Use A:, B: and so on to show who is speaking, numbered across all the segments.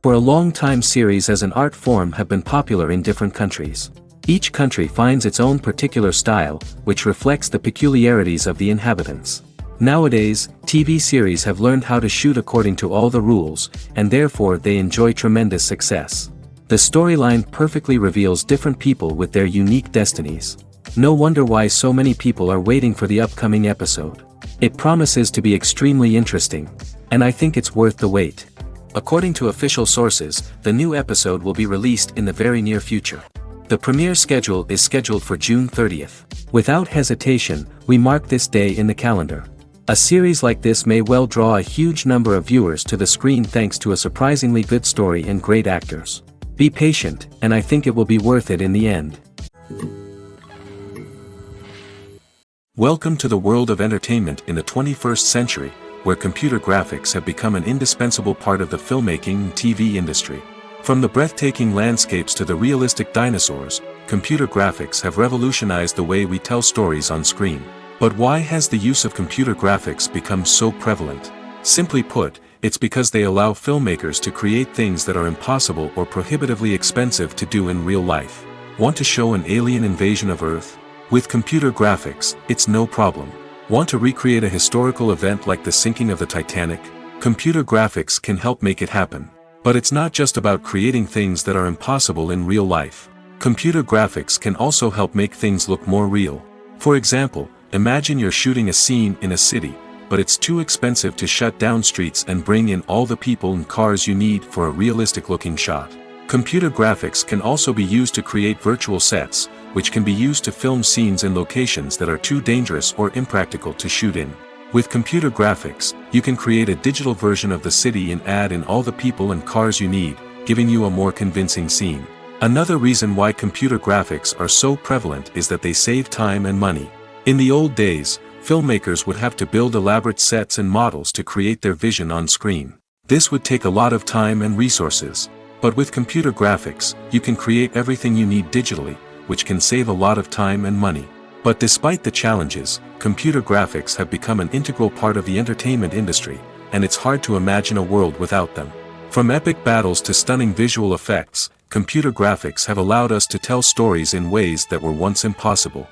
A: For a long time series as an art form have been popular in different countries. Each country finds its own particular style, which reflects the peculiarities of the inhabitants. Nowadays, TV series have learned how to shoot according to all the rules, and therefore they enjoy tremendous success. The storyline perfectly reveals different people with their unique destinies. No wonder why so many people are waiting for the upcoming episode. It promises to be extremely interesting, and I think it's worth the wait. According to official sources, the new episode will be released in the very near future. The premiere schedule is scheduled for June 30th. Without hesitation, we mark this day in the calendar. A series like this may well draw a huge number of viewers to the screen thanks to a surprisingly good story and great actors. Be patient, and I think it will be worth it in the end. Welcome to the world of entertainment in the 21st century, where computer graphics have become an indispensable part of the filmmaking and TV industry. From the breathtaking landscapes to the realistic dinosaurs, computer graphics have revolutionized the way we tell stories on screen. But why has the use of computer graphics become so prevalent? Simply put, it's because they allow filmmakers to create things that are impossible or prohibitively expensive to do in real life. Want to show an alien invasion of Earth? With computer graphics, it's no problem. Want to recreate a historical event like the sinking of the Titanic? Computer graphics can help make it happen. But it's not just about creating things that are impossible in real life. Computer graphics can also help make things look more real. For example, imagine you're shooting a scene in a city, but it's too expensive to shut down streets and bring in all the people and cars you need for a realistic-looking shot. Computer graphics can also be used to create virtual sets, which can be used to film scenes in locations that are too dangerous or impractical to shoot in. With computer graphics, you can create a digital version of the city and add in all the people and cars you need, giving you a more convincing scene. Another reason why computer graphics are so prevalent is that they save time and money. In the old days, filmmakers would have to build elaborate sets and models to create their vision on screen. This would take a lot of time and resources. But with computer graphics, you can create everything you need digitally, which can save a lot of time and money. But despite the challenges, computer graphics have become an integral part of the entertainment industry, and it's hard to imagine a world without them. From epic battles to stunning visual effects, computer graphics have allowed us to tell stories in ways that were once impossible.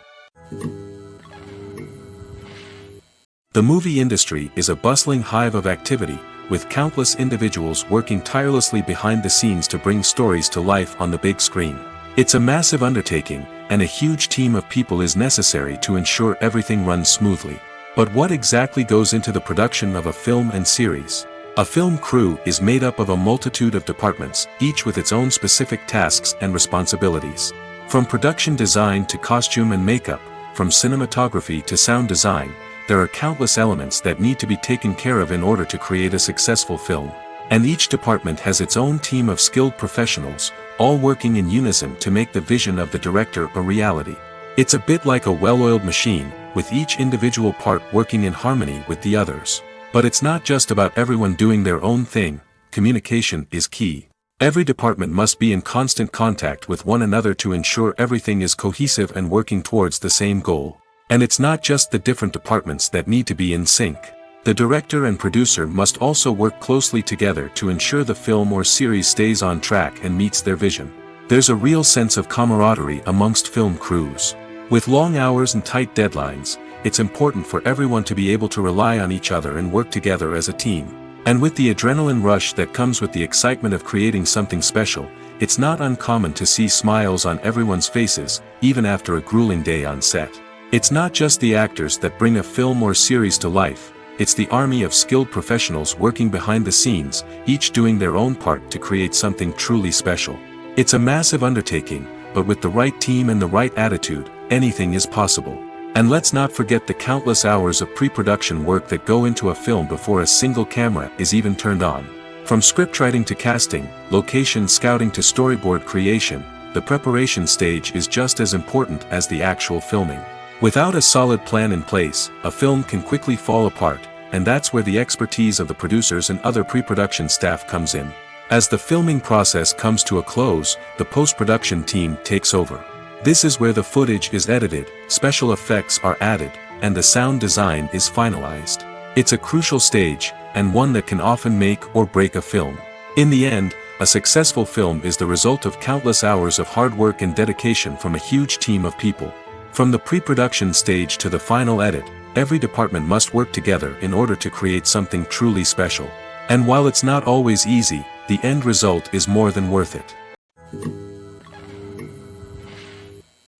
A: The movie industry is a bustling hive of activity, with countless individuals working tirelessly behind the scenes to bring stories to life on the big screen. It's a massive undertaking, and a huge team of people is necessary to ensure everything runs smoothly. But what exactly goes into the production of a film and series? A film crew is made up of a multitude of departments, each with its own specific tasks and responsibilities. From production design to costume and makeup, from cinematography to sound design, there are countless elements that need to be taken care of in order to create a successful film. And each department has its own team of skilled professionals, all working in unison to make the vision of the director a reality. It's a bit like a well-oiled machine, with each individual part working in harmony with the others. But it's not just about everyone doing their own thing. Communication is key. Every department must be in constant contact with one another to ensure everything is cohesive and working towards the same goal. And it's not just the different departments that need to be in sync. The director and producer must also work closely together to ensure the film or series stays on track and meets their vision. There's a real sense of camaraderie amongst film crews. With long hours and tight deadlines, it's important for everyone to be able to rely on each other and work together as a team. And with the adrenaline rush that comes with the excitement of creating something special, it's not uncommon to see smiles on everyone's faces, even after a grueling day on set. It's not just the actors that bring a film or series to life, it's the army of skilled professionals working behind the scenes, each doing their own part to create something truly special. It's a massive undertaking, but with the right team and the right attitude, anything is possible. And let's not forget the countless hours of pre-production work that go into a film before a single camera is even turned on. From scriptwriting to casting, location scouting to storyboard creation, the preparation stage is just as important as the actual filming. Without a solid plan in place, a film can quickly fall apart, and that's where the expertise of the producers and other pre-production staff comes in. As the filming process comes to a close, the post-production team takes over. This is where the footage is edited, special effects are added, and the sound design is finalized. It's a crucial stage, and one that can often make or break a film. In the end, A successful film is the result of countless hours of hard work and dedication from a huge team of people. From the pre-production stage to the final edit, every department must work together in order to create something truly special. And while it's not always easy, the end result is more than worth it.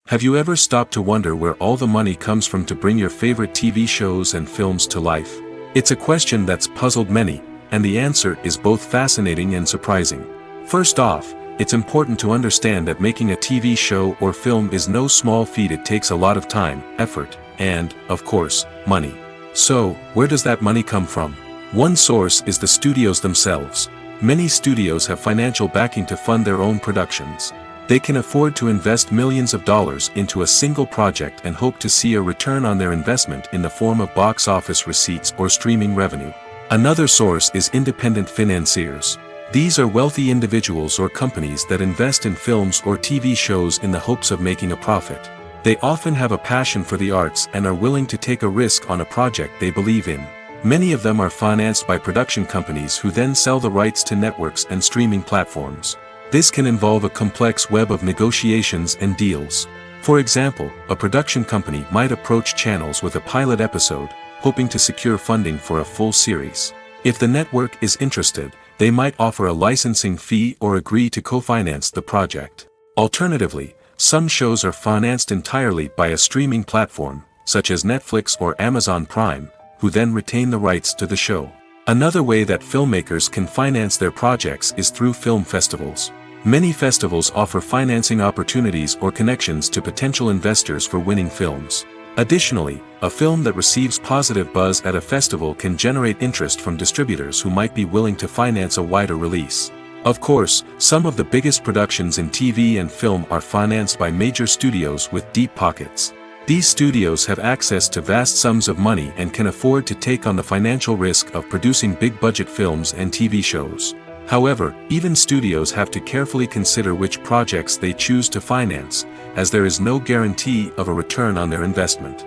A: Have you ever stopped to wonder where all the money comes from to bring your favorite TV shows and films to life? It's a question that's puzzled many, and the answer is both fascinating and surprising. First off, it's important to understand that making a TV show or film is no small feat. It takes a lot of time, effort, and, of course, money. So, where does that money come from? One source is the studios themselves. Many studios have financial backing to fund their own productions. They can afford to invest millions of dollars into a single project and hope to see a return on their investment in the form of box office receipts or streaming revenue. Another source is independent financiers. These are wealthy individuals or companies that invest in films or TV shows in the hopes of making a profit. They often have a passion for the arts and are willing to take a risk on a project they believe in. Many of them are financed by production companies who then sell the rights to networks and streaming platforms. This can involve a complex web of negotiations and deals. For example, a production company might approach channels with a pilot episode, hoping to secure funding for a full series. If the network is interested, they might offer a licensing fee or agree to co-finance the project. Alternatively, some shows are financed entirely by a streaming platform, such as Netflix or Amazon Prime, who then retain the rights to the show. Another way that filmmakers can finance their projects is through film festivals. Many festivals offer financing opportunities or connections to potential investors for winning films. Additionally, a film that receives positive buzz at a festival can generate interest from distributors who might be willing to finance a wider release. Of course, some of the biggest productions in TV and film are financed by major studios with deep pockets. These studios have access to vast sums of money and can afford to take on the financial risk of producing big-budget films and TV shows. However, even studios have to carefully consider which projects they choose to finance, as there is no guarantee of a return on their investment.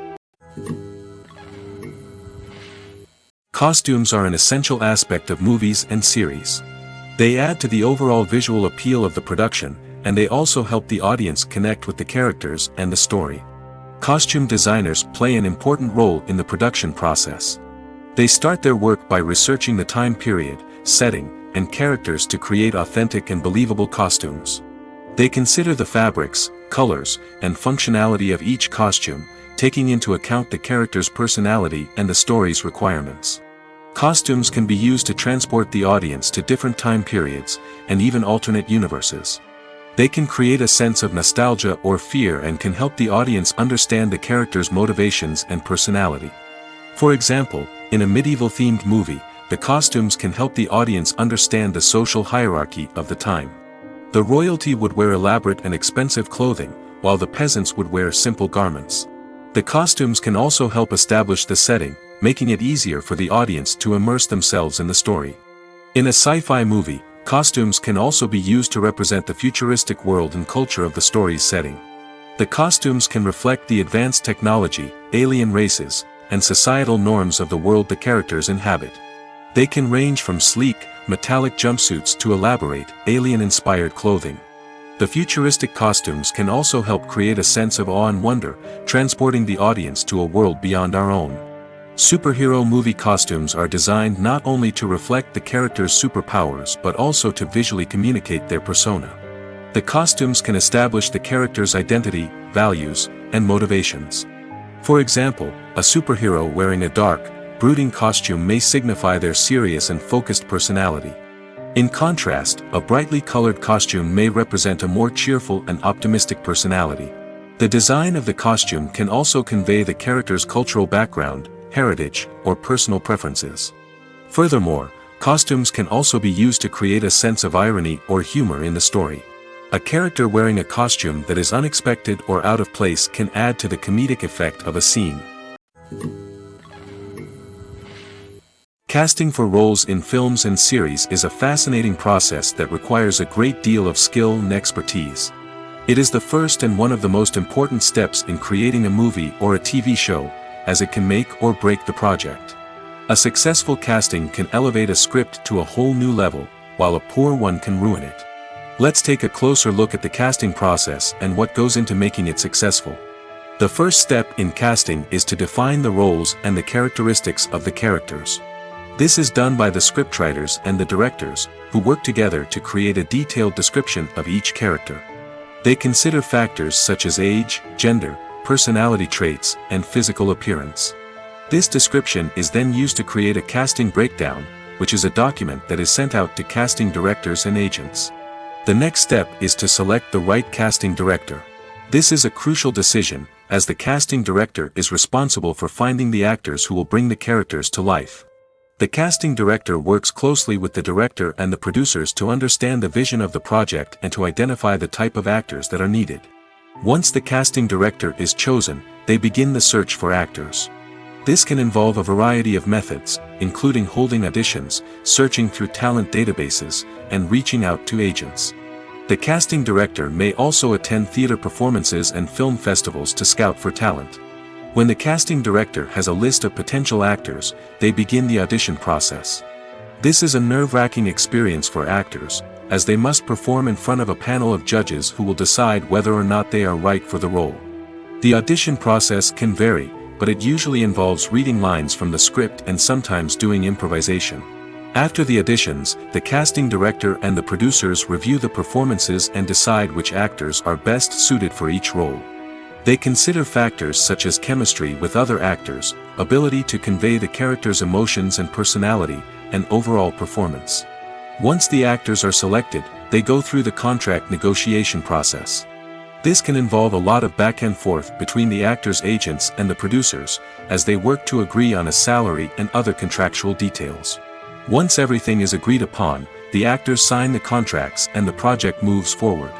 A: Costumes are an essential aspect of movies and series. They add to the overall visual appeal of the production, and they also help the audience connect with the characters and the story. Costume designers play an important role in the production process. They start their work by researching the time period, setting, and characters to create authentic and believable costumes. They consider the fabrics, colors, and functionality of each costume, taking into account the character's personality and the story's requirements. Costumes can be used to transport the audience to different time periods, and even alternate universes. They can create a sense of nostalgia or fear and can help the audience understand the character's motivations and personality. For example, in a medieval-themed movie, the costumes can help the audience understand the social hierarchy of the time. The royalty would wear elaborate and expensive clothing, while the peasants would wear simple garments. The costumes can also help establish the setting, making it easier for the audience to immerse themselves in the story. In a sci-fi movie, costumes can also be used to represent the futuristic world and culture of the story's setting. The costumes can reflect the advanced technology, alien races, and societal norms of the world the characters inhabit. They can range from sleek, metallic jumpsuits to elaborate, alien-inspired clothing. The futuristic costumes can also help create a sense of awe and wonder, transporting the audience to a world beyond our own. Superhero movie costumes are designed not only to reflect the character's superpowers but also to visually communicate their persona. The costumes can establish the character's identity, values, and motivations. For example, a superhero wearing a dark, brooding costume may signify their serious and focused personality. In contrast, a brightly colored costume may represent a more cheerful and optimistic personality. The design of the costume can also convey the character's cultural background, heritage, or personal preferences. Furthermore, costumes can also be used to create a sense of irony or humor in the story. A character wearing a costume that is unexpected or out of place can add to the comedic effect of a scene. Casting for roles in films and series is a fascinating process that requires a great deal of skill and expertise. It is the first and one of the most important steps in creating a movie or a TV show, as it can make or break the project. A successful casting can elevate a script to a whole new level, while a poor one can ruin it. Let's take a closer look at the casting process and what goes into making it successful. The first step in casting is to define the roles and the characteristics of the characters. This is done by the scriptwriters and the directors, who work together to create a detailed description of each character. They consider factors such as age, gender, personality traits, and physical appearance. This description is then used to create a casting breakdown, which is a document that is sent out to casting directors and agents. The next step is to select the right casting director. This is a crucial decision, as the casting director is responsible for finding the actors who will bring the characters to life. The casting director works closely with the director and the producers to understand the vision of the project and to identify the type of actors that are needed. Once the casting director is chosen, they begin the search for actors. This can involve a variety of methods, including holding auditions, searching through talent databases, and reaching out to agents. The casting director may also attend theater performances and film festivals to scout for talent. When the casting director has a list of potential actors, they begin the audition process. This is a nerve-wracking experience for actors, as they must perform in front of a panel of judges who will decide whether or not they are right for the role. The audition process can vary, but it usually involves reading lines from the script and sometimes doing improvisation. After the auditions, the casting director and the producers review the performances and decide which actors are best suited for each role. They consider factors such as chemistry with other actors, ability to convey the character's emotions and personality, and overall performance. Once the actors are selected, they go through the contract negotiation process. This can involve a lot of back and forth between the actors' agents and the producers, as they work to agree on a salary and other contractual details. Once everything is agreed upon, the actors sign the contracts and the project moves forward.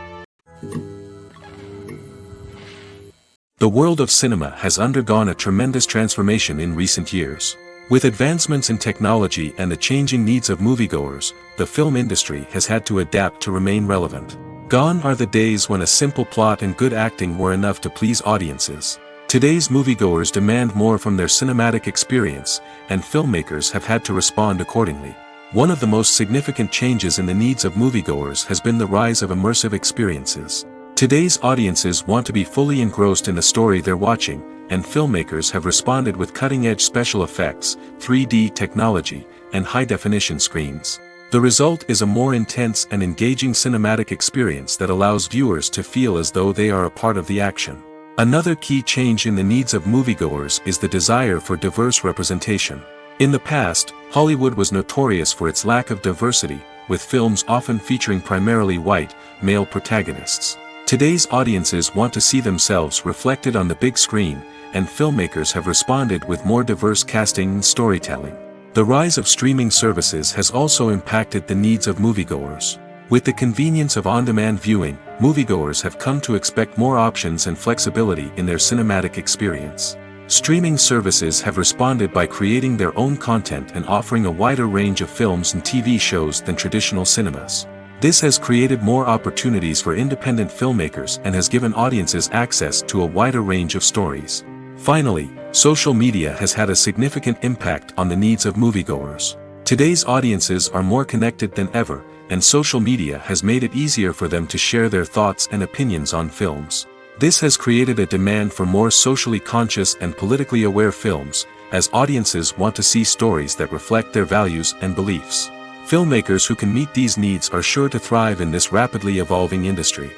A: The world of cinema has undergone a tremendous transformation in recent years. With advancements in technology and the changing needs of moviegoers, the film industry has had to adapt to remain relevant. Gone are the days when a simple plot and good acting were enough to please audiences. Today's moviegoers demand more from their cinematic experience, and filmmakers have had to respond accordingly. One of the most significant changes in the needs of moviegoers has been the rise of immersive experiences. Today's audiences want to be fully engrossed in the story they're watching, and filmmakers have responded with cutting-edge special effects, 3D technology, and high-definition screens. The result is a more intense and engaging cinematic experience that allows viewers to feel as though they are a part of the action. Another key change in the needs of moviegoers is the desire for diverse representation. In the past, Hollywood was notorious for its lack of diversity, with films often featuring primarily white, male protagonists. Today's audiences want to see themselves reflected on the big screen, and filmmakers have responded with more diverse casting and storytelling. The rise of streaming services has also impacted the needs of moviegoers. With the convenience of on-demand viewing, moviegoers have come to expect more options and flexibility in their cinematic experience. Streaming services have responded by creating their own content and offering a wider range of films and TV shows than traditional cinemas. This has created more opportunities for independent filmmakers and has given audiences access to a wider range of stories. Finally, social media has had a significant impact on the needs of moviegoers. Today's audiences are more connected than ever, and social media has made it easier for them to share their thoughts and opinions on films. This has created a demand for more socially conscious and politically aware films, as audiences want to see stories that reflect their values and beliefs. Filmmakers who can meet these needs are sure to thrive in this rapidly evolving industry.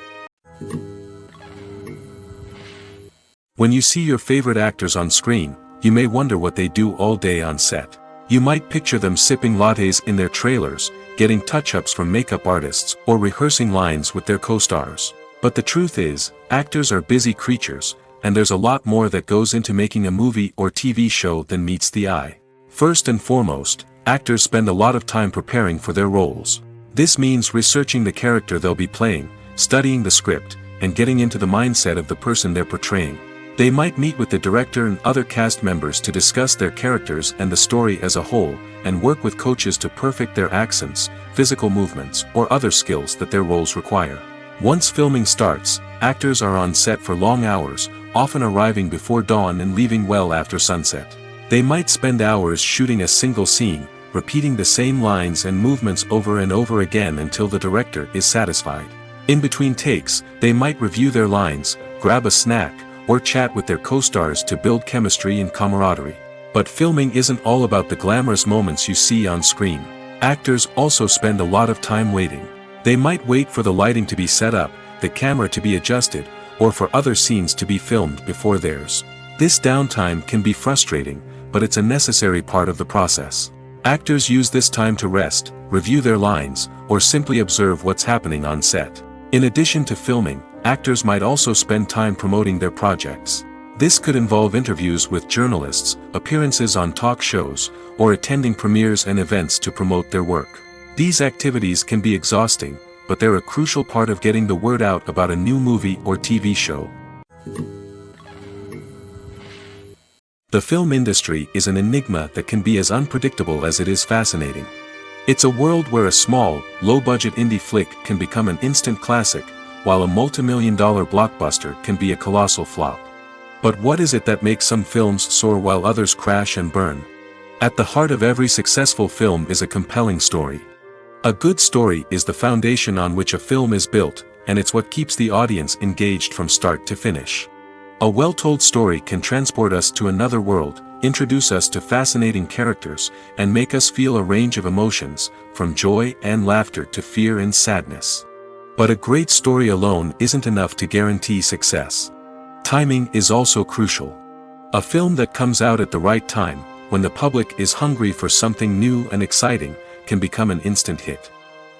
A: When you see your favorite actors on screen, you may wonder what they do all day on set. You might picture them sipping lattes in their trailers, getting touch-ups from makeup artists, or rehearsing lines with their co-stars. But the truth is, actors are busy creatures, and there's a lot more that goes into making a movie or TV show than meets the eye. First and foremost, actors spend a lot of time preparing for their roles. This means researching the character they'll be playing, studying the script, and getting into the mindset of the person they're portraying. They might meet with the director and other cast members to discuss their characters and the story as a whole, and work with coaches to perfect their accents, physical movements, or other skills that their roles require. Once filming starts, actors are on set for long hours, often arriving before dawn and leaving well after sunset. They might spend hours shooting a single scene, repeating the same lines and movements over and over again until the director is satisfied. In between takes, they might review their lines, grab a snack, or chat with their co-stars to build chemistry and camaraderie. But filming isn't all about the glamorous moments you see on screen. Actors also spend a lot of time waiting. They might wait for the lighting to be set up, the camera to be adjusted, or for other scenes to be filmed before theirs. This downtime can be frustrating, but it's a necessary part of the process. Actors use this time to rest, review their lines, or simply observe what's happening on set. In addition to filming, actors might also spend time promoting their projects. This could involve interviews with journalists, appearances on talk shows, or attending premieres and events to promote their work. These activities can be exhausting, but they're a crucial part of getting the word out about a new movie or TV show. The film industry is an enigma that can be as unpredictable as it is fascinating. It's a world where a small, low-budget indie flick can become an instant classic, while a multi-million-dollar blockbuster can be a colossal flop. But what is it that makes some films soar while others crash and burn? At the heart of every successful film is a compelling story. A good story is the foundation on which a film is built, and it's what keeps the audience engaged from start to finish. A well-told story can transport us to another world, introduce us to fascinating characters, and make us feel a range of emotions, from joy and laughter to fear and sadness. But a great story alone isn't enough to guarantee success. Timing is also crucial. A film that comes out at the right time, when the public is hungry for something new and exciting, can become an instant hit.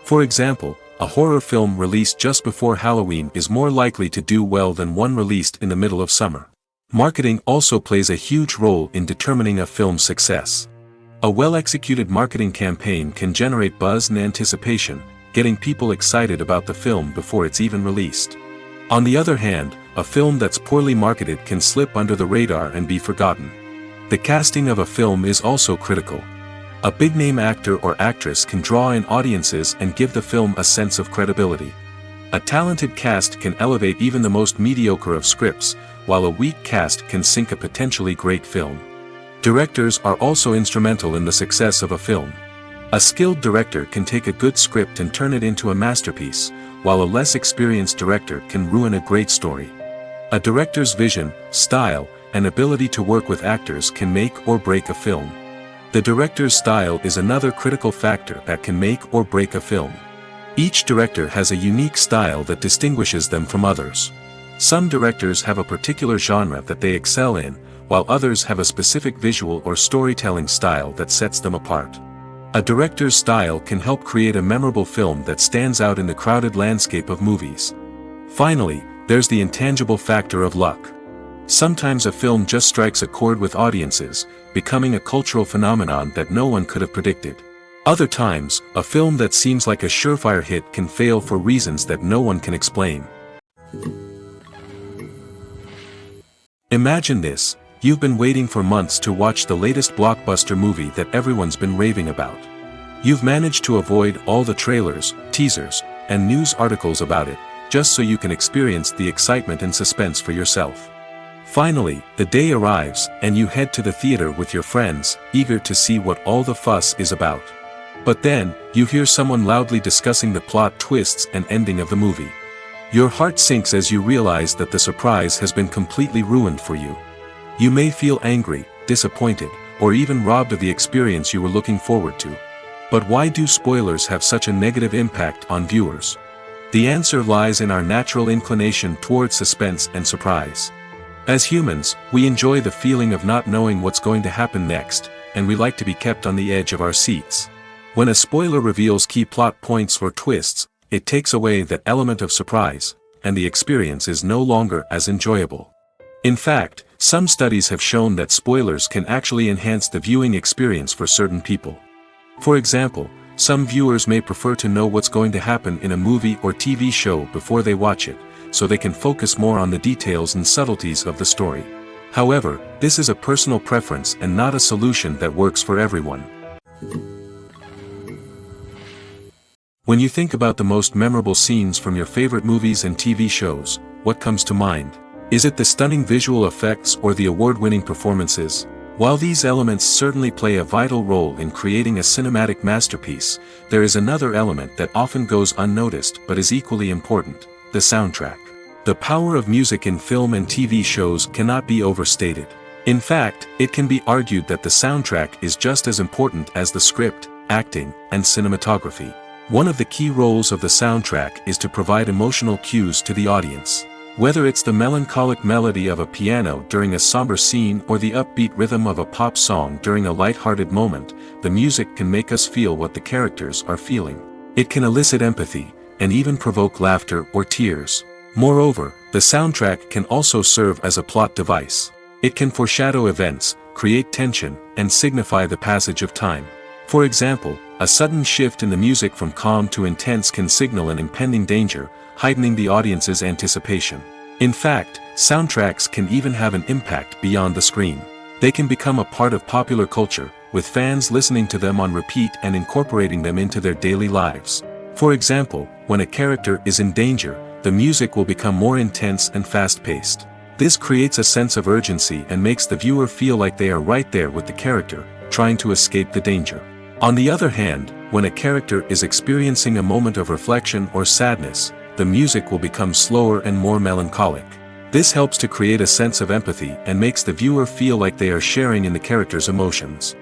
A: For example, a horror film released just before Halloween is more likely to do well than one released in the middle of summer. Marketing also plays a huge role in determining a film's success. A well-executed marketing campaign can generate buzz and anticipation, getting people excited about the film before it's even released. On the other hand, a film that's poorly marketed can slip under the radar and be forgotten. The casting of a film is also critical. A big-name actor or actress can draw in audiences and give the film a sense of credibility. A talented cast can elevate even the most mediocre of scripts, while a weak cast can sink a potentially great film. Directors are also instrumental in the success of a film. A skilled director can take a good script and turn it into a masterpiece, while a less experienced director can ruin a great story. A director's vision, style, and ability to work with actors can make or break a film. The director's style is another critical factor that can make or break a film. Each director has a unique style that distinguishes them from others. Some directors have a particular genre that they excel in, while others have a specific visual or storytelling style that sets them apart. A director's style can help create a memorable film that stands out in the crowded landscape of movies. Finally, there's the intangible factor of luck. Sometimes a film just strikes a chord with audiences, becoming a cultural phenomenon that no one could have predicted. Other times, a film that seems like a surefire hit can fail for reasons that no one can explain. Imagine this: you've been waiting for months to watch the latest blockbuster movie that everyone's been raving about. You've managed to avoid all the trailers, teasers, and news articles about it, just so you can experience the excitement and suspense for yourself. Finally, the day arrives, and you head to the theater with your friends, eager to see what all the fuss is about. But then, you hear someone loudly discussing the plot twists and ending of the movie. Your heart sinks as you realize that the surprise has been completely ruined for you. You may feel angry, disappointed, or even robbed of the experience you were looking forward to. But why do spoilers have such a negative impact on viewers? The answer lies in our natural inclination towards suspense and surprise. As humans, we enjoy the feeling of not knowing what's going to happen next, and we like to be kept on the edge of our seats. When a spoiler reveals key plot points or twists, it takes away that element of surprise, and the experience is no longer as enjoyable. In fact, some studies have shown that spoilers can actually enhance the viewing experience for certain people. For example, some viewers may prefer to know what's going to happen in a movie or TV show before they watch it, so they can focus more on the details and subtleties of the story. However, this is a personal preference and not a solution that works for everyone. When you think about the most memorable scenes from your favorite movies and TV shows, what comes to mind? Is it the stunning visual effects or the award-winning performances? While these elements certainly play a vital role in creating a cinematic masterpiece, there is another element that often goes unnoticed but is equally important: the soundtrack. The power of music in film and TV shows cannot be overstated. In fact, it can be argued that the soundtrack is just as important as the script, acting, and cinematography. One of the key roles of the soundtrack is to provide emotional cues to the audience. Whether it's the melancholic melody of a piano during a somber scene or the upbeat rhythm of a pop song during a light-hearted moment, the music can make us feel what the characters are feeling. It can elicit empathy, and even provoke laughter or tears. Moreover, the soundtrack can also serve as a plot device. It can foreshadow events, create tension, and signify the passage of time. For example, a sudden shift in the music from calm to intense can signal an impending danger, heightening the audience's anticipation. In fact, soundtracks can even have an impact beyond the screen. They can become a part of popular culture, with fans listening to them on repeat and incorporating them into their daily lives. For example, when a character is in danger, the music will become more intense and fast-paced. This creates a sense of urgency and makes the viewer feel like they are right there with the character, trying to escape the danger. On the other hand, when a character is experiencing a moment of reflection or sadness, the music will become slower and more melancholic. This helps to create a sense of empathy and makes the viewer feel like they are sharing in the character's emotions.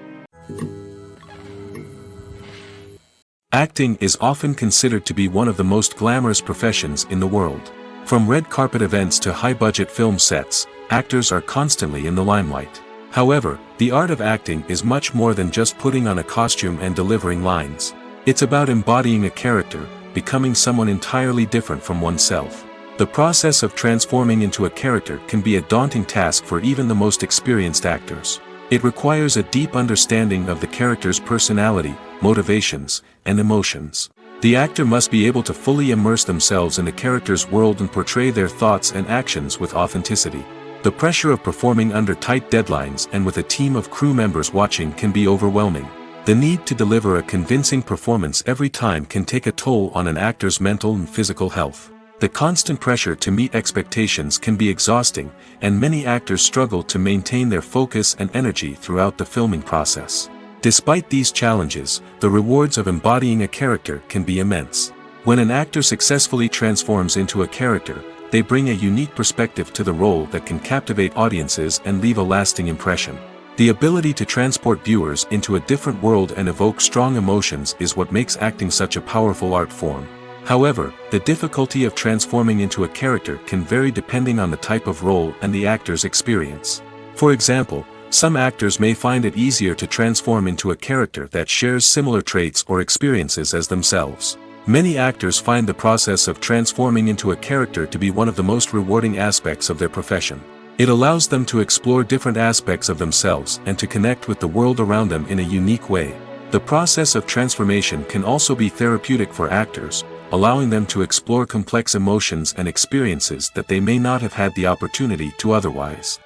A: Acting is often considered to be one of the most glamorous professions in the world. From red carpet events to high-budget film sets, actors are constantly in the limelight. However, the art of acting is much more than just putting on a costume and delivering lines. It's about embodying a character, becoming someone entirely different from oneself. The process of transforming into a character can be a daunting task for even the most experienced actors. It requires a deep understanding of the character's personality, motivations, and emotions. The actor must be able to fully immerse themselves in the character's world and portray their thoughts and actions with authenticity. The pressure of performing under tight deadlines and with a team of crew members watching can be overwhelming. The need to deliver a convincing performance every time can take a toll on an actor's mental and physical health. The constant pressure to meet expectations can be exhausting, and many actors struggle to maintain their focus and energy throughout the filming process. Despite these challenges, the rewards of embodying a character can be immense. When an actor successfully transforms into a character, they bring a unique perspective to the role that can captivate audiences and leave a lasting impression. The ability to transport viewers into a different world and evoke strong emotions is what makes acting such a powerful art form. However, the difficulty of transforming into a character can vary depending on the type of role and the actor's experience. For example, some actors may find it easier to transform into a character that shares similar traits or experiences as themselves. Many actors find the process of transforming into a character to be one of the most rewarding aspects of their profession. It allows them to explore different aspects of themselves and to connect with the world around them in a unique way. The process of transformation can also be therapeutic for actors, allowing them to explore complex emotions and experiences that they may not have had the opportunity to otherwise.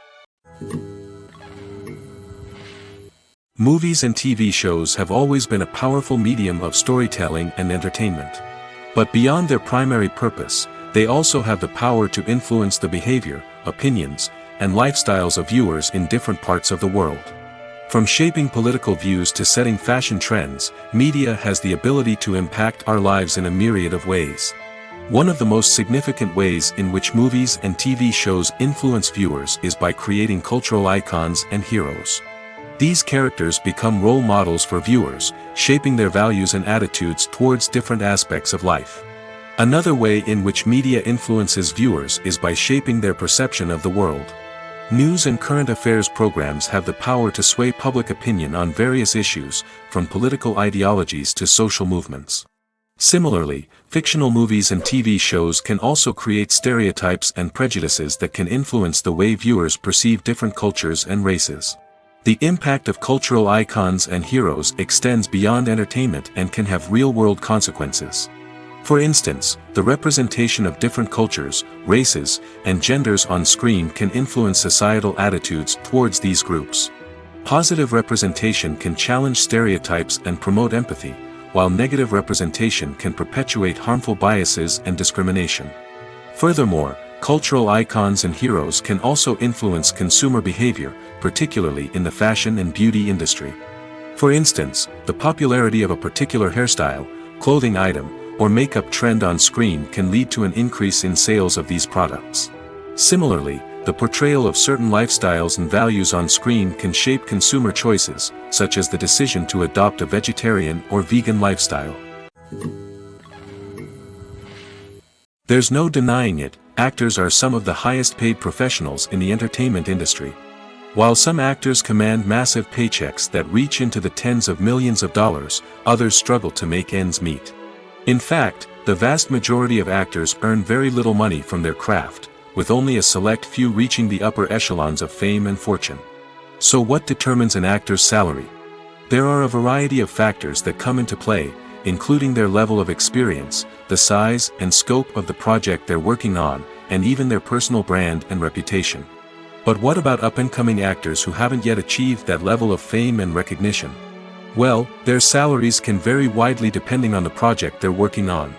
A: Movies and TV shows have always been a powerful medium of storytelling and entertainment. But beyond their primary purpose, they also have the power to influence the behavior, opinions, and lifestyles of viewers in different parts of the world. From shaping political views to setting fashion trends, media has the ability to impact our lives in a myriad of ways. One of the most significant ways in which movies and TV shows influence viewers is by creating cultural icons and heroes. These characters become role models for viewers, shaping their values and attitudes towards different aspects of life. Another way in which media influences viewers is by shaping their perception of the world. News and current affairs programs have the power to sway public opinion on various issues, from political ideologies to social movements. Similarly, fictional movies and TV shows can also create stereotypes and prejudices that can influence the way viewers perceive different cultures and races. The impact of cultural icons and heroes extends beyond entertainment and can have real-world consequences. For instance, the representation of different cultures, races, and genders on screen can influence societal attitudes towards these groups. Positive representation can challenge stereotypes and promote empathy, while negative representation can perpetuate harmful biases and discrimination. Furthermore, Cultural icons and heroes can also influence consumer behavior, particularly in the fashion and beauty industry. For instance, the popularity of a particular hairstyle, clothing item, or makeup trend on screen can lead to an increase in sales of these products. Similarly, the portrayal of certain lifestyles and values on screen can shape consumer choices, such as the decision to adopt a vegetarian or vegan lifestyle. There's no denying it, actors are some of the highest paid professionals in the entertainment industry. While some actors command massive paychecks that reach into the tens of millions of dollars, others struggle to make ends meet. In fact, the vast majority of actors earn very little money from their craft, with only a select few reaching the upper echelons of fame and fortune. So what determines an actor's salary? There are a variety of factors that come into play, including their level of experience, the size and scope of the project they're working on, and even their personal brand and reputation. But what about up-and-coming actors who haven't yet achieved that level of fame and recognition? Well, their salaries can vary widely depending on the project they're working on.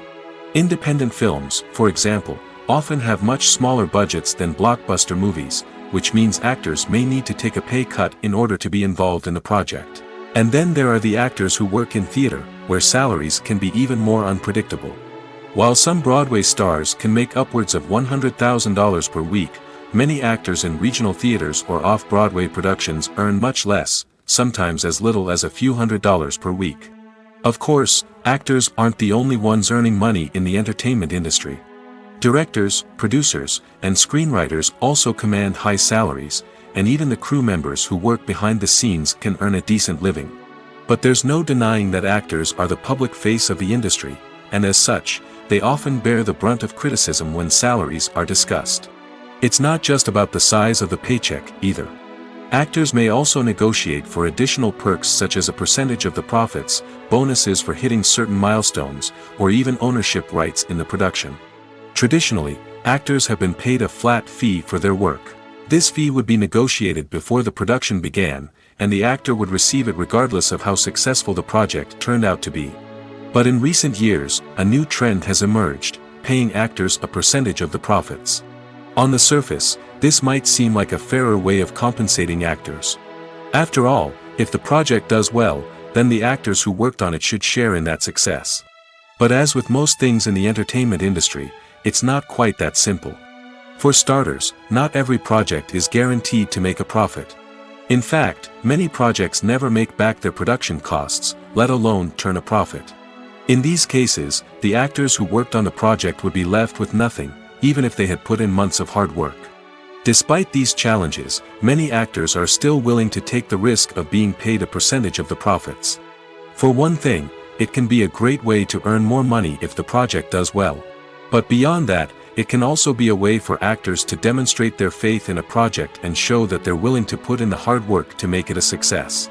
A: Independent films, for example, often have much smaller budgets than blockbuster movies, which means actors may need to take a pay cut in order to be involved in the project. And then there are the actors who work in theater, where salaries can be even more unpredictable. While some Broadway stars can make upwards of $100,000 per week, many actors in regional theaters or off-Broadway productions earn much less, sometimes as little as a few $100s per week. Of course, actors aren't the only ones earning money in the entertainment industry. Directors, producers, and screenwriters also command high salaries, and even the crew members who work behind the scenes can earn a decent living. But there's no denying that actors are the public face of the industry, and as such, they often bear the brunt of criticism when salaries are discussed. It's not just about the size of the paycheck, either. Actors may also negotiate for additional perks such as a percentage of the profits, bonuses for hitting certain milestones, or even ownership rights in the production. Traditionally, actors have been paid a flat fee for their work. This fee would be negotiated before the production began, and the actor would receive it regardless of how successful the project turned out to be. But in recent years, a new trend has emerged, paying actors a percentage of the profits. On the surface, this might seem like a fairer way of compensating actors. After all, if the project does well, then the actors who worked on it should share in that success. But as with most things in the entertainment industry, it's not quite that simple. For starters, not every project is guaranteed to make a profit. In fact, many projects never make back their production costs, let alone turn a profit. In these cases, the actors who worked on the project would be left with nothing, even if they had put in months of hard work. Despite these challenges, many actors are still willing to take the risk of being paid a percentage of the profits. For one thing, it can be a great way to earn more money if the project does well. But beyond that, it can also be a way for actors to demonstrate their faith in a project and show that they're willing to put in the hard work to make it a success.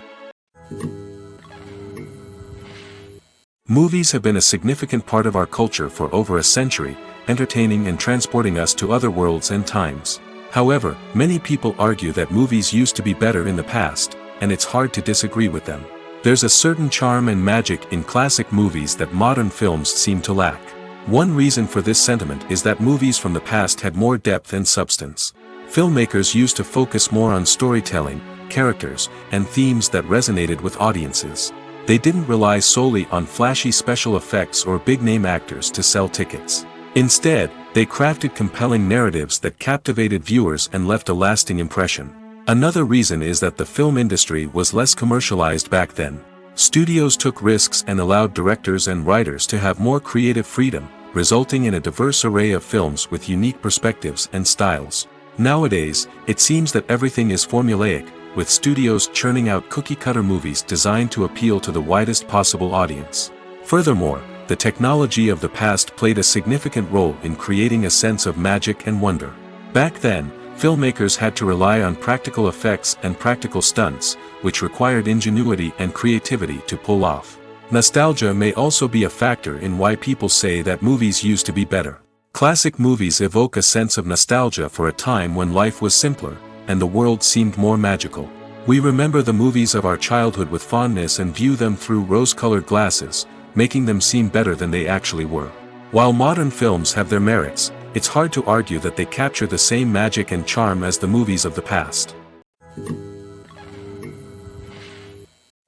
A: Movies have been a significant part of our culture for over a century, entertaining and transporting us to other worlds and times. However, many people argue that movies used to be better in the past, and it's hard to disagree with them. There's a certain charm and magic in classic movies that modern films seem to lack. One reason for this sentiment is that movies from the past had more depth and substance. Filmmakers used to focus more on storytelling, characters, and themes that resonated with audiences. They didn't rely solely on flashy special effects or big-name actors to sell tickets. Instead, they crafted compelling narratives that captivated viewers and left a lasting impression. Another reason is that the film industry was less commercialized back then. Studios took risks and allowed directors and writers to have more creative freedom, resulting in a diverse array of films with unique perspectives and styles. Nowadays, it seems that everything is formulaic, with studios churning out cookie-cutter movies designed to appeal to the widest possible audience. Furthermore, the technology of the past played a significant role in creating a sense of magic and wonder. Back then, filmmakers had to rely on practical effects and practical stunts, which required ingenuity and creativity to pull off. Nostalgia may also be a factor in why people say that movies used to be better. Classic movies evoke a sense of nostalgia for a time when life was simpler, and the world seemed more magical. We remember the movies of our childhood with fondness and view them through rose-colored glasses, making them seem better than they actually were. While modern films have their merits, it's hard to argue that they capture the same magic and charm as the movies of the past.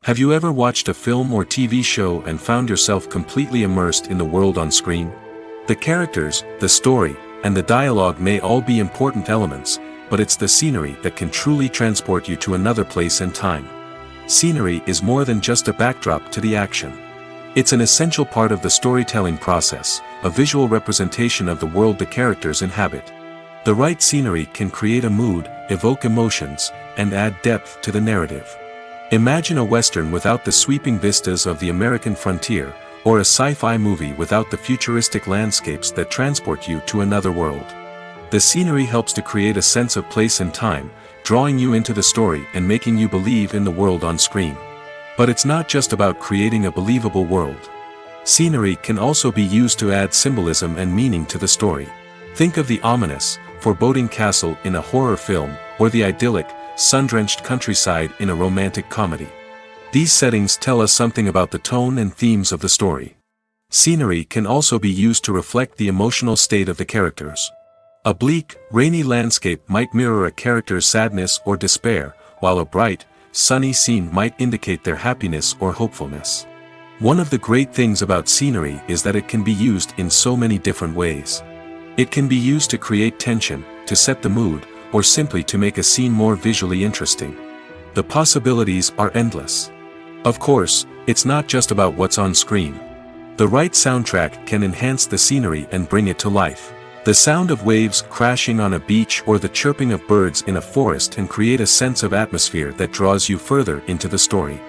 A: Have you ever watched a film or TV show and found yourself completely immersed in the world on screen? The characters, the story, and the dialogue may all be important elements, but it's the scenery that can truly transport you to another place and time. Scenery is more than just a backdrop to the action. It's an essential part of the storytelling process, a visual representation of the world the characters inhabit. The right scenery can create a mood, evoke emotions, and add depth to the narrative. Imagine a Western without the sweeping vistas of the American frontier, or a sci-fi movie without the futuristic landscapes that transport you to another world. The scenery helps to create a sense of place and time, drawing you into the story and making you believe in the world on screen. But it's not just about creating a believable world. Scenery can also be used to add symbolism and meaning to the story. Think of the ominous, foreboding castle in a horror film, or the idyllic, sun-drenched countryside in a romantic comedy. These settings tell us something about the tone and themes of the story. Scenery can also be used to reflect the emotional state of the characters. A bleak, rainy landscape might mirror a character's sadness or despair, while a bright, sunny scene might indicate their happiness or hopefulness. One of the great things about scenery is that it can be used in so many different ways. It can be used to create tension, to set the mood, or simply to make a scene more visually interesting. The possibilities are endless. Of course, it's not just about what's on screen. The right soundtrack can enhance the scenery and bring it to life. The sound of waves crashing on a beach or the chirping of birds in a forest can create a sense of atmosphere that draws you further into the story.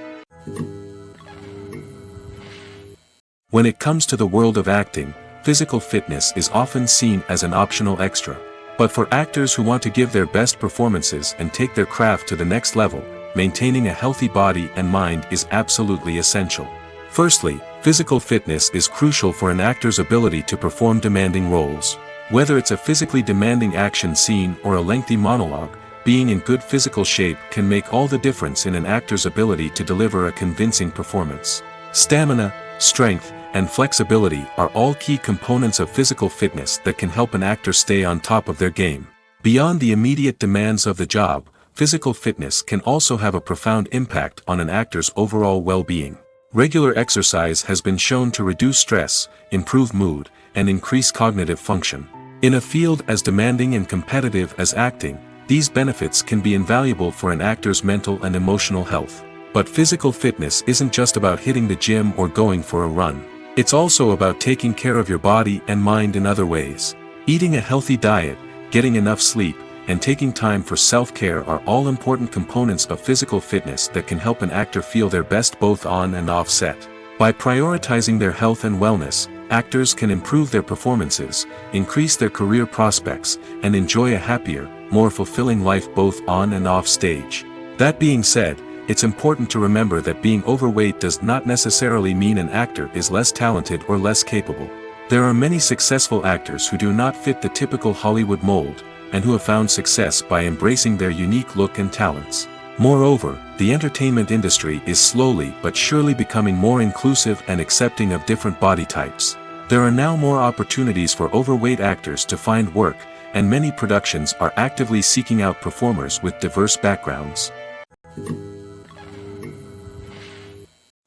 A: When it comes to the world of acting, physical fitness is often seen as an optional extra. But for actors who want to give their best performances and take their craft to the next level, maintaining a healthy body and mind is absolutely essential. Firstly, physical fitness is crucial for an actor's ability to perform demanding roles. Whether it's a physically demanding action scene or a lengthy monologue, being in good physical shape can make all the difference in an actor's ability to deliver a convincing performance. Stamina, strength, and flexibility are all key components of physical fitness that can help an actor stay on top of their game. Beyond the immediate demands of the job, physical fitness can also have a profound impact on an actor's overall well-being. Regular exercise has been shown to reduce stress, improve mood, and increase cognitive function. In a field as demanding and competitive as acting, these benefits can be invaluable for an actor's mental and emotional health. But physical fitness isn't just about hitting the gym or going for a run. It's also about taking care of your body and mind in other ways. Eating a healthy diet, getting enough sleep, and taking time for self-care are all important components of physical fitness that can help an actor feel their best both on and off set. By prioritizing their health and wellness, actors can improve their performances, increase their career prospects, and enjoy a happier, more fulfilling life both on and off stage. That being said, it's important to remember that being overweight does not necessarily mean an actor is less talented or less capable. There are many successful actors who do not fit the typical Hollywood mold, and who have found success by embracing their unique look and talents. Moreover, the entertainment industry is slowly but surely becoming more inclusive and accepting of different body types. There are now more opportunities for overweight actors to find work, and many productions are actively seeking out performers with diverse backgrounds.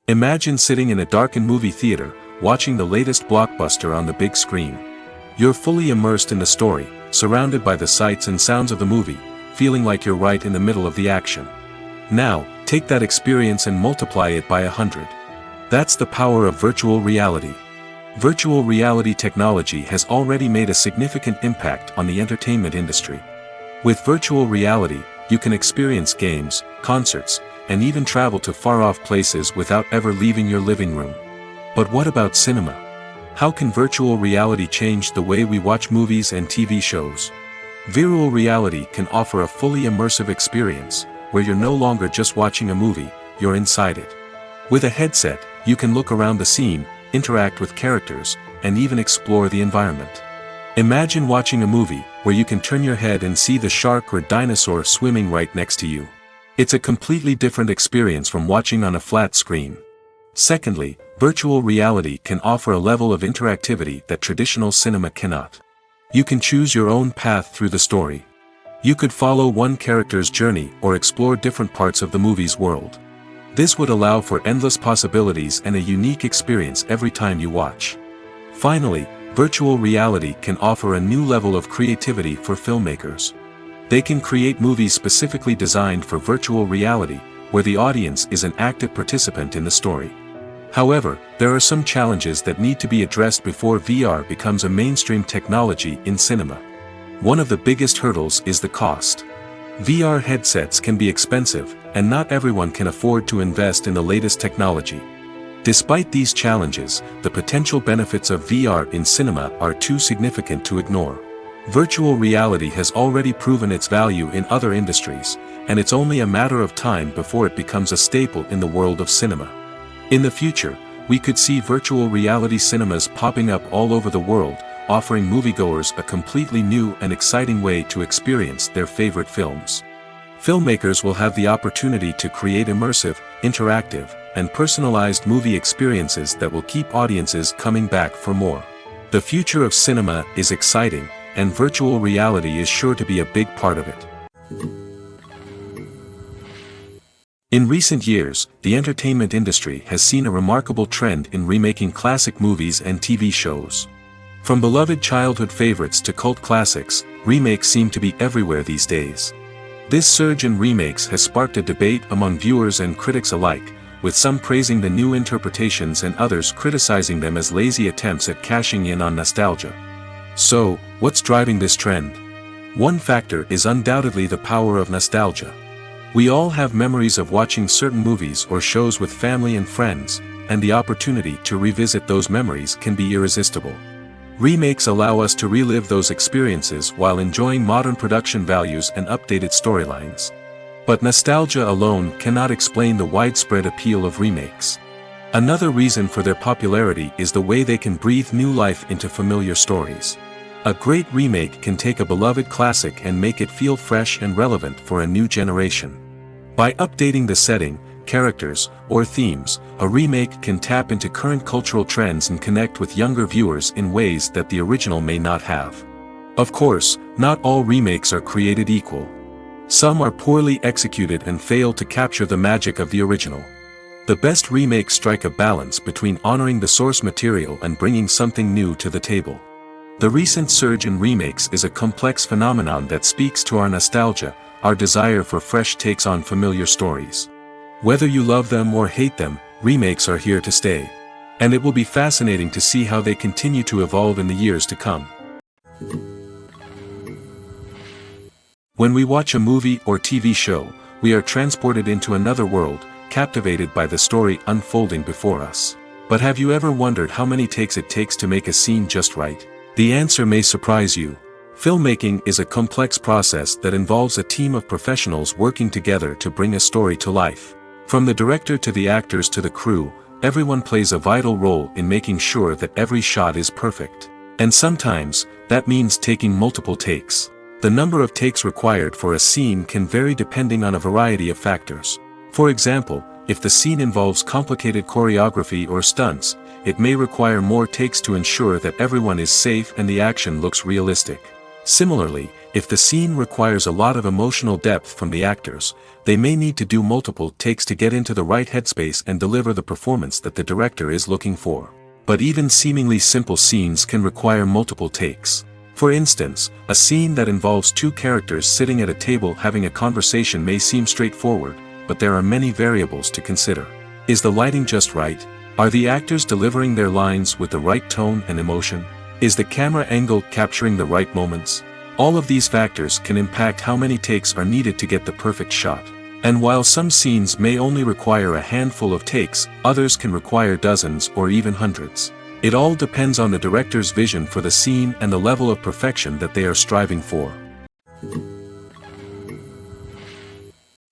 A: Imagine sitting in a darkened movie theater, watching the latest blockbuster on the big screen. You're fully immersed in the story, surrounded by the sights and sounds of the movie, feeling like you're right in the middle of the action. Now, take that experience and multiply it by 100. That's the power of virtual reality. Virtual reality technology has already made a significant impact on the entertainment industry. With virtual reality, you can experience games, concerts, and even travel to far-off places without ever leaving your living room. But what about cinema? How can virtual reality change the way we watch movies and TV shows? Virtual reality can offer a fully immersive experience, where you're no longer just watching a movie, you're inside it. With a headset, you can look around the scene, interact with characters, and even explore the environment. Imagine watching a movie, where you can turn your head and see the shark or dinosaur swimming right next to you. It's a completely different experience from watching on a flat screen. Secondly, virtual reality can offer a level of interactivity that traditional cinema cannot. You can choose your own path through the story. You could follow one character's journey or explore different parts of the movie's world. This would allow for endless possibilities and a unique experience every time you watch. Finally, virtual reality can offer a new level of creativity for filmmakers. They can create movies specifically designed for virtual reality, where the audience is an active participant in the story. However, there are some challenges that need to be addressed before VR becomes a mainstream technology in cinema. One of the biggest hurdles is the cost. VR headsets can be expensive, and not everyone can afford to invest in the latest technology. Despite these challenges, the potential benefits of VR in cinema are too significant to ignore. Virtual reality has already proven its value in other industries, and it's only a matter of time before it becomes a staple in the world of cinema. In the future, we could see virtual reality cinemas popping up all over the world, offering moviegoers a completely new and exciting way to experience their favorite films. Filmmakers will have the opportunity to create immersive, interactive, and personalized movie experiences that will keep audiences coming back for more. The future of cinema is exciting, and virtual reality is sure to be a big part of it. In recent years, the entertainment industry has seen a remarkable trend in remaking classic movies and TV shows. From beloved childhood favorites to cult classics, remakes seem to be everywhere these days. This surge in remakes has sparked a debate among viewers and critics alike, with some praising the new interpretations and others criticizing them as lazy attempts at cashing in on nostalgia. So, what's driving this trend? One factor is undoubtedly the power of nostalgia. We all have memories of watching certain movies or shows with family and friends, and the opportunity to revisit those memories can be irresistible. Remakes allow us to relive those experiences while enjoying modern production values and updated storylines. But nostalgia alone cannot explain the widespread appeal of remakes. Another reason for their popularity is the way they can breathe new life into familiar stories. A great remake can take a beloved classic and make it feel fresh and relevant for a new generation. By updating the setting, characters, or themes, a remake can tap into current cultural trends and connect with younger viewers in ways that the original may not have. Of course, not all remakes are created equal. Some are poorly executed and fail to capture the magic of the original. The best remakes strike a balance between honoring the source material and bringing something new to the table. The recent surge in remakes is a complex phenomenon that speaks to our nostalgia, our desire for fresh takes on familiar stories. Whether you love them or hate them, remakes are here to stay. And it will be fascinating to see how they continue to evolve in the years to come. When we watch a movie or TV show, we are transported into another world, captivated by the story unfolding before us. But have you ever wondered how many takes it takes to make a scene just right? The answer may surprise you. Filmmaking is a complex process that involves a team of professionals working together to bring a story to life. From the director to the actors to the crew, everyone plays a vital role in making sure that every shot is perfect. And sometimes, that means taking multiple takes. The number of takes required for a scene can vary depending on a variety of factors. For example, if the scene involves complicated choreography or stunts, it may require more takes to ensure that everyone is safe and the action looks realistic. Similarly, if the scene requires a lot of emotional depth from the actors, they may need to do multiple takes to get into the right headspace and deliver the performance that the director is looking for. But even seemingly simple scenes can require multiple takes. For instance, a scene that involves two characters sitting at a table having a conversation may seem straightforward, but there are many variables to consider. Is the lighting just right? Are the actors delivering their lines with the right tone and emotion? Is the camera angle capturing the right moments? All of these factors can impact how many takes are needed to get the perfect shot. And while some scenes may only require a handful of takes, others can require dozens or even hundreds. It all depends on the director's vision for the scene and the level of perfection that they are striving for.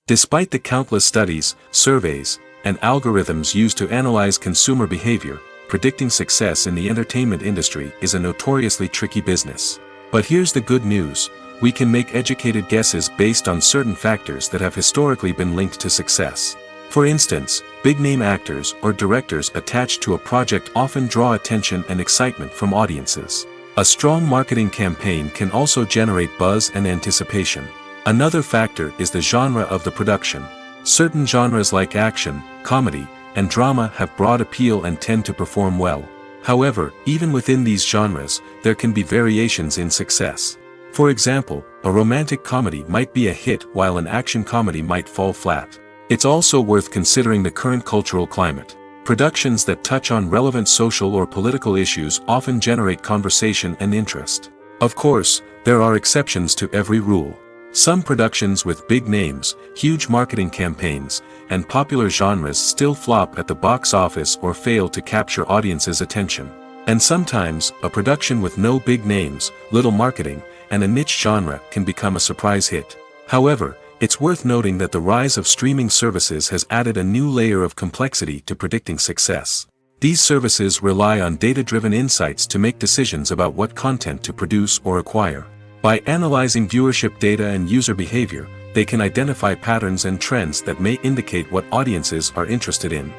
A: Despite the countless studies, surveys, and algorithms used to analyze consumer behavior, predicting success in the entertainment industry is a notoriously tricky business. But here's the good news: we can make educated guesses based on certain factors that have historically been linked to success. For instance, big-name actors or directors attached to a project often draw attention and excitement from audiences. A strong marketing campaign can also generate buzz and anticipation. Another factor is the genre of the production. Certain genres like action, comedy, and drama have broad appeal and tend to perform well. However, even within these genres, there can be variations in success. For example, a romantic comedy might be a hit while an action comedy might fall flat. It's also worth considering the current cultural climate. Productions that touch on relevant social or political issues often generate conversation and interest. Of course, there are exceptions to every rule. Some productions with big names, huge marketing campaigns, and popular genres still flop at the box office or fail to capture audiences' attention. And sometimes, a production with no big names, little marketing, and a niche genre can become a surprise hit. However, it's worth noting that the rise of streaming services has added a new layer of complexity to predicting success. These services rely on data-driven insights to make decisions about what content to produce or acquire. By analyzing viewership data and user behavior, they can identify patterns and trends that may indicate what audiences are interested in.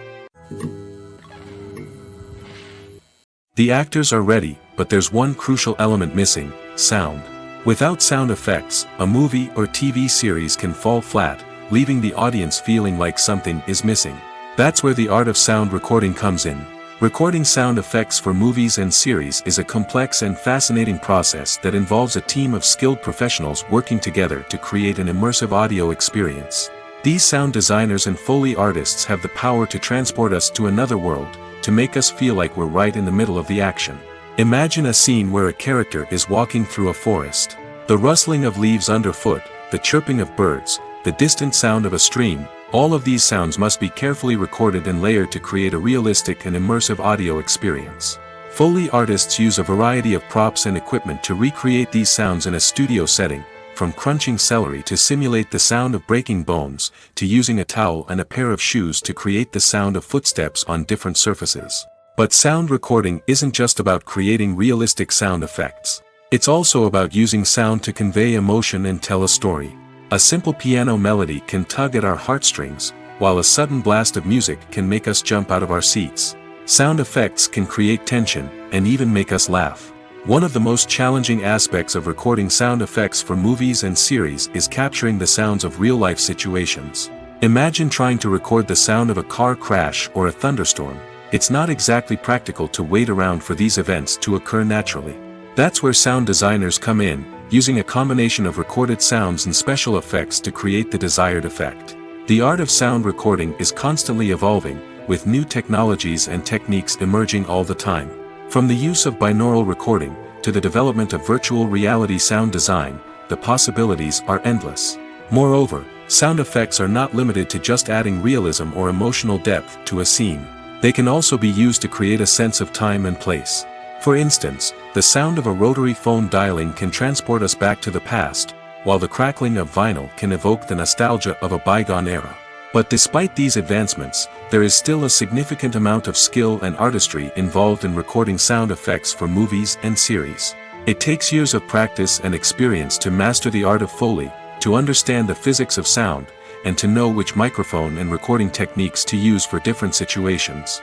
A: The actors are ready, but there's one crucial element missing: sound. Without sound effects, a movie or TV series can fall flat, leaving the audience feeling like something is missing. That's where the art of sound recording comes in. Recording sound effects for movies and series is a complex and fascinating process that involves a team of skilled professionals working together to create an immersive audio experience. These sound designers and Foley artists have the power to transport us to another world, to make us feel like we're right in the middle of the action. Imagine a scene where a character is walking through a forest. The rustling of leaves underfoot, the chirping of birds, the distant sound of a stream, all of these sounds must be carefully recorded and layered to create a realistic and immersive audio experience. Foley artists use a variety of props and equipment to recreate these sounds in a studio setting, from crunching celery to simulate the sound of breaking bones, to using a towel and a pair of shoes to create the sound of footsteps on different surfaces. But sound recording isn't just about creating realistic sound effects. It's also about using sound to convey emotion and tell a story. A simple piano melody can tug at our heartstrings, while a sudden blast of music can make us jump out of our seats. Sound effects can create tension, and even make us laugh. One of the most challenging aspects of recording sound effects for movies and series is capturing the sounds of real-life situations. Imagine trying to record the sound of a car crash or a thunderstorm. It's not exactly practical to wait around for these events to occur naturally. That's where sound designers come in, using a combination of recorded sounds and special effects to create the desired effect. The art of sound recording is constantly evolving, with new technologies and techniques emerging all the time. From the use of binaural recording, to the development of virtual reality sound design, the possibilities are endless. Moreover, sound effects are not limited to just adding realism or emotional depth to a scene. They can also be used to create a sense of time and place. For instance, the sound of a rotary phone dialing can transport us back to the past, while the crackling of vinyl can evoke the nostalgia of a bygone era. But despite these advancements, there is still a significant amount of skill and artistry involved in recording sound effects for movies and series. It takes years of practice and experience to master the art of Foley, to understand the physics of sound, and to know which microphone and recording techniques to use for different situations.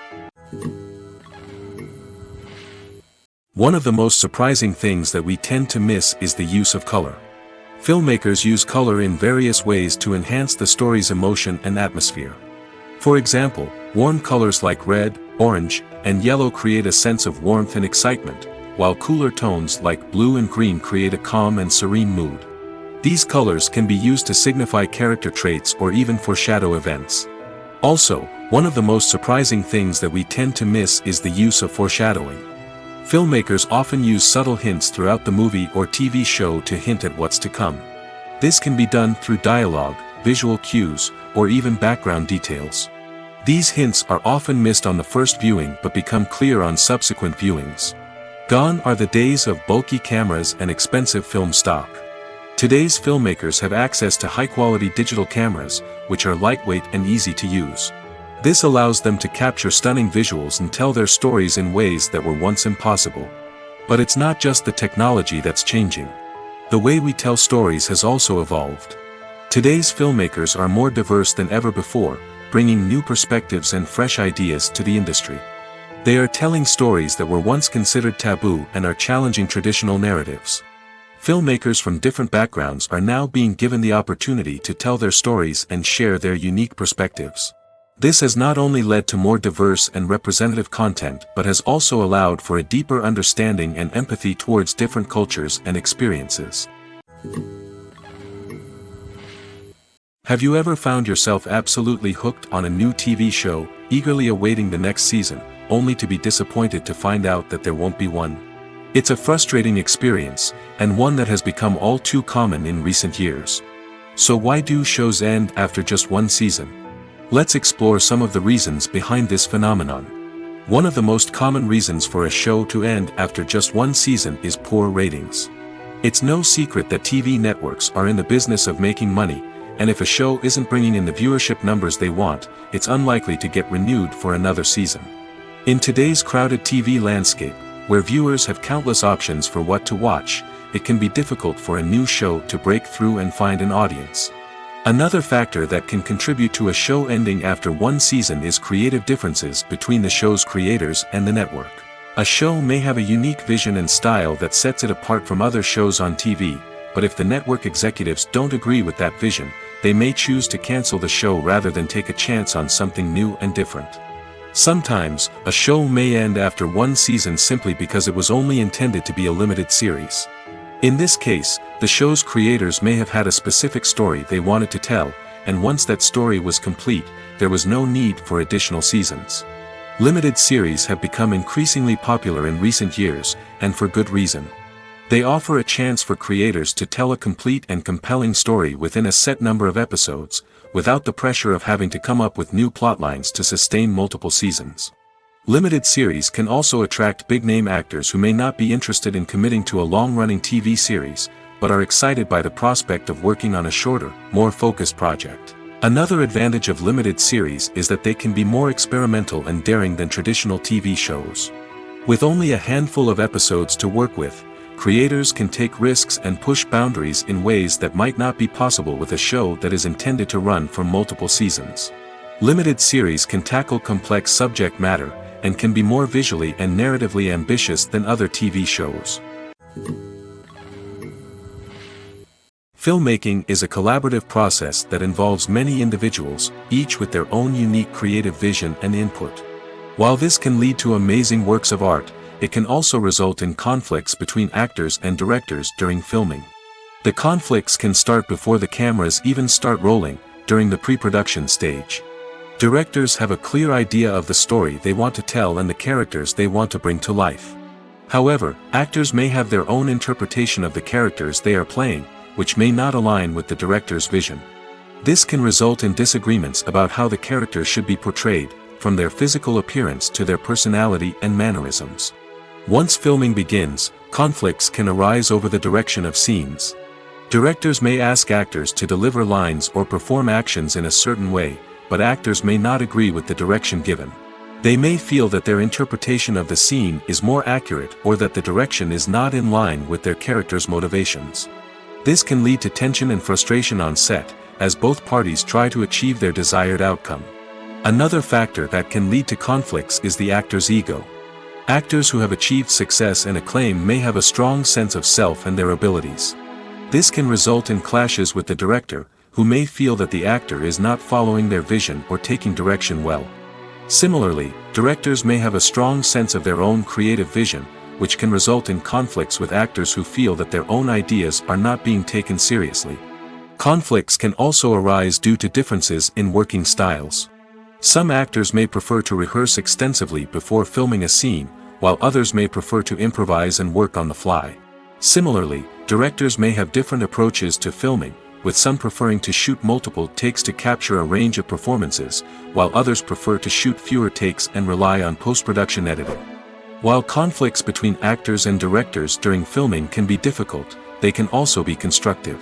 A: One of the most surprising things that we tend to miss is the use of color. Filmmakers use color in various ways to enhance the story's emotion and atmosphere. For example, warm colors like red, orange, and yellow create a sense of warmth and excitement, while cooler tones like blue and green create a calm and serene mood. These colors can be used to signify character traits or even foreshadow events. Also, one of the most surprising things that we tend to miss is the use of foreshadowing. Filmmakers often use subtle hints throughout the movie or TV show to hint at what's to come. This can be done through dialogue, visual cues, or even background details. These hints are often missed on the first viewing but become clear on subsequent viewings. Gone are the days of bulky cameras and expensive film stock. Today's filmmakers have access to high-quality digital cameras, which are lightweight and easy to use. This allows them to capture stunning visuals and tell their stories in ways that were once impossible. But it's not just the technology that's changing. The way we tell stories has also evolved. Today's filmmakers are more diverse than ever before, bringing new perspectives and fresh ideas to the industry. They are telling stories that were once considered taboo and are challenging traditional narratives. Filmmakers from different backgrounds are now being given the opportunity to tell their stories and share their unique perspectives. This has not only led to more diverse and representative content but has also allowed for a deeper understanding and empathy towards different cultures and experiences. Have you ever found yourself absolutely hooked on a new TV show, eagerly awaiting the next season, only to be disappointed to find out that there won't be one? It's a frustrating experience, and one that has become all too common in recent years. So why do shows end after just one season? Let's explore some of the reasons behind this phenomenon. One of the most common reasons for a show to end after just one season is poor ratings. It's no secret that TV networks are in the business of making money, and if a show isn't bringing in the viewership numbers they want, it's unlikely to get renewed for another season. In today's crowded TV landscape, where viewers have countless options for what to watch, it can be difficult for a new show to break through and find an audience. Another factor that can contribute to a show ending after one season is creative differences between the show's creators and the network. A show may have a unique vision and style that sets it apart from other shows on TV, but if the network executives don't agree with that vision, they may choose to cancel the show rather than take a chance on something new and different. Sometimes, a show may end after one season simply because it was only intended to be a limited series. In this case, the show's creators may have had a specific story they wanted to tell, and once that story was complete, there was no need for additional seasons. Limited series have become increasingly popular in recent years, and for good reason. They offer a chance for creators to tell a complete and compelling story within a set number of episodes, without the pressure of having to come up with new plotlines to sustain multiple seasons. Limited series can also attract big-name actors who may not be interested in committing to a long-running TV series, but are excited by the prospect of working on a shorter, more focused project. Another advantage of limited series is that they can be more experimental and daring than traditional TV shows. With only a handful of episodes to work with, creators can take risks and push boundaries in ways that might not be possible with a show that is intended to run for multiple seasons. Limited series can tackle complex subject matter, and can be more visually and narratively ambitious than other TV shows. Filmmaking is a collaborative process that involves many individuals, each with their own unique creative vision and input. While this can lead to amazing works of art, it can also result in conflicts between actors and directors during filming. The conflicts can start before the cameras even start rolling, during the pre-production stage. Directors have a clear idea of the story they want to tell and the characters they want to bring to life. However, actors may have their own interpretation of the characters they are playing, which may not align with the director's vision. This can result in disagreements about how the characters should be portrayed, from their physical appearance to their personality and mannerisms. Once filming begins, conflicts can arise over the direction of scenes. Directors may ask actors to deliver lines or perform actions in a certain way, but actors may not agree with the direction given. They may feel that their interpretation of the scene is more accurate or that the direction is not in line with their character's motivations. This can lead to tension and frustration on set, as both parties try to achieve their desired outcome. Another factor that can lead to conflicts is the actor's ego. Actors who have achieved success and acclaim may have a strong sense of self and their abilities. This can result in clashes with the director, who may feel that the actor is not following their vision or taking direction well. Similarly, directors may have a strong sense of their own creative vision, which can result in conflicts with actors who feel that their own ideas are not being taken seriously. Conflicts can also arise due to differences in working styles. Some actors may prefer to rehearse extensively before filming a scene, while others may prefer to improvise and work on the fly. Similarly, directors may have different approaches to filming, with some preferring to shoot multiple takes to capture a range of performances, while others prefer to shoot fewer takes and rely on post-production editing. While conflicts between actors and directors during filming can be difficult, they can also be constructive.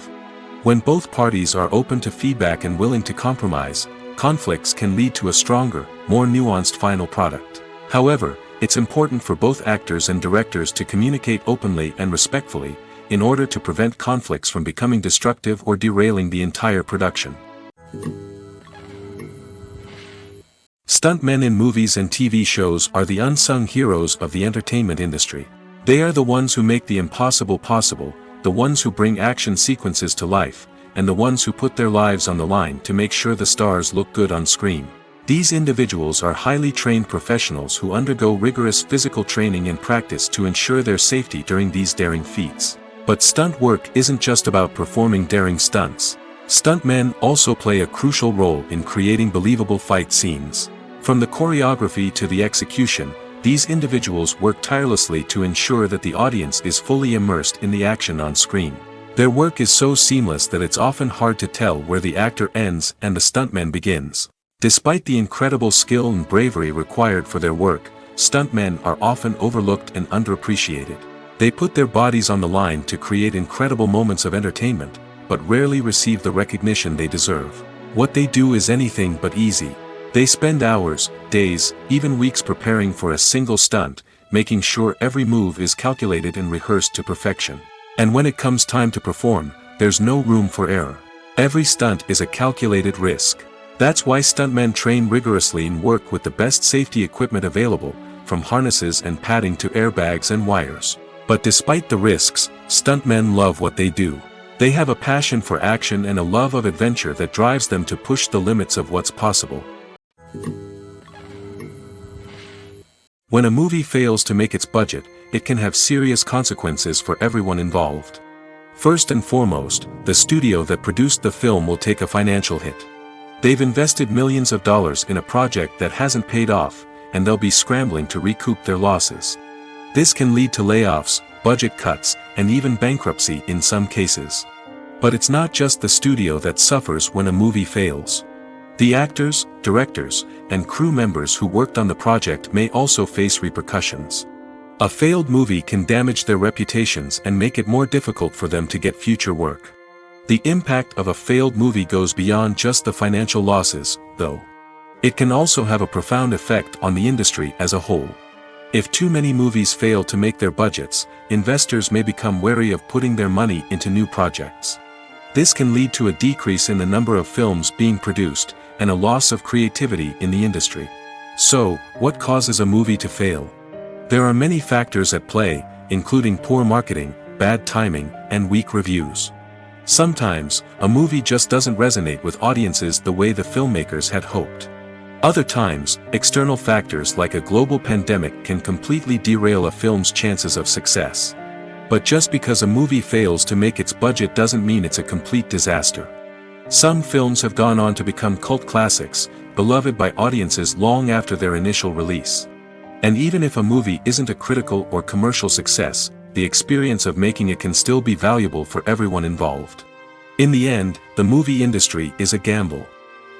A: When both parties are open to feedback and willing to compromise, conflicts can lead to a stronger, more nuanced final product. However, it's important for both actors and directors to communicate openly and respectfully, in order to prevent conflicts from becoming destructive or derailing the entire production. Stuntmen in movies and TV shows are the unsung heroes of the entertainment industry. They are the ones who make the impossible possible, the ones who bring action sequences to life, and the ones who put their lives on the line to make sure the stars look good on screen. These individuals are highly trained professionals who undergo rigorous physical training and practice to ensure their safety during these daring feats. But stunt work isn't just about performing daring stunts. Stuntmen also play a crucial role in creating believable fight scenes. From the choreography to the execution, these individuals work tirelessly to ensure that the audience is fully immersed in the action on screen. Their work is so seamless that it's often hard to tell where the actor ends and the stuntman begins. Despite the incredible skill and bravery required for their work, stuntmen are often overlooked and underappreciated. They put their bodies on the line to create incredible moments of entertainment, but rarely receive the recognition they deserve. What they do is anything but easy. They spend hours, days, even weeks preparing for a single stunt, making sure every move is calculated and rehearsed to perfection. And when it comes time to perform, there's no room for error. Every stunt is a calculated risk. That's why stuntmen train rigorously and work with the best safety equipment available, from harnesses and padding to airbags and wires. But despite the risks, stuntmen love what they do. They have a passion for action and a love of adventure that drives them to push the limits of what's possible. When a movie fails to make its budget, it can have serious consequences for everyone involved. First and foremost, the studio that produced the film will take a financial hit. They've invested millions of dollars in a project that hasn't paid off, and they'll be scrambling to recoup their losses. This can lead to layoffs, budget cuts, and even bankruptcy in some cases. But it's not just the studio that suffers when a movie fails. The actors, directors, and crew members who worked on the project may also face repercussions. A failed movie can damage their reputations and make it more difficult for them to get future work. The impact of a failed movie goes beyond just the financial losses, though. It can also have a profound effect on the industry as a whole. If too many movies fail to make their budgets, investors may become wary of putting their money into new projects. This can lead to a decrease in the number of films being produced, and a loss of creativity in the industry. So, what causes a movie to fail? There are many factors at play, including poor marketing, bad timing, and weak reviews. Sometimes, a movie just doesn't resonate with audiences the way the filmmakers had hoped. Other times, external factors like a global pandemic can completely derail a film's chances of success. But just because a movie fails to make its budget doesn't mean it's a complete disaster. Some films have gone on to become cult classics, beloved by audiences long after their initial release. And even if a movie isn't a critical or commercial success, the experience of making it can still be valuable for everyone involved. In the end, the movie industry is a gamble.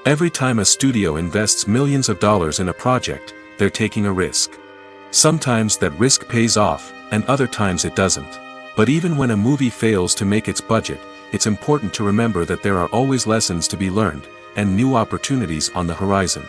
A: Every time a studio invests millions of dollars in a project, they're taking a risk. Sometimes that risk pays off, and other times it doesn't. But even when a movie fails to make its budget, it's important to remember that there are always lessons to be learned, and new opportunities on the horizon.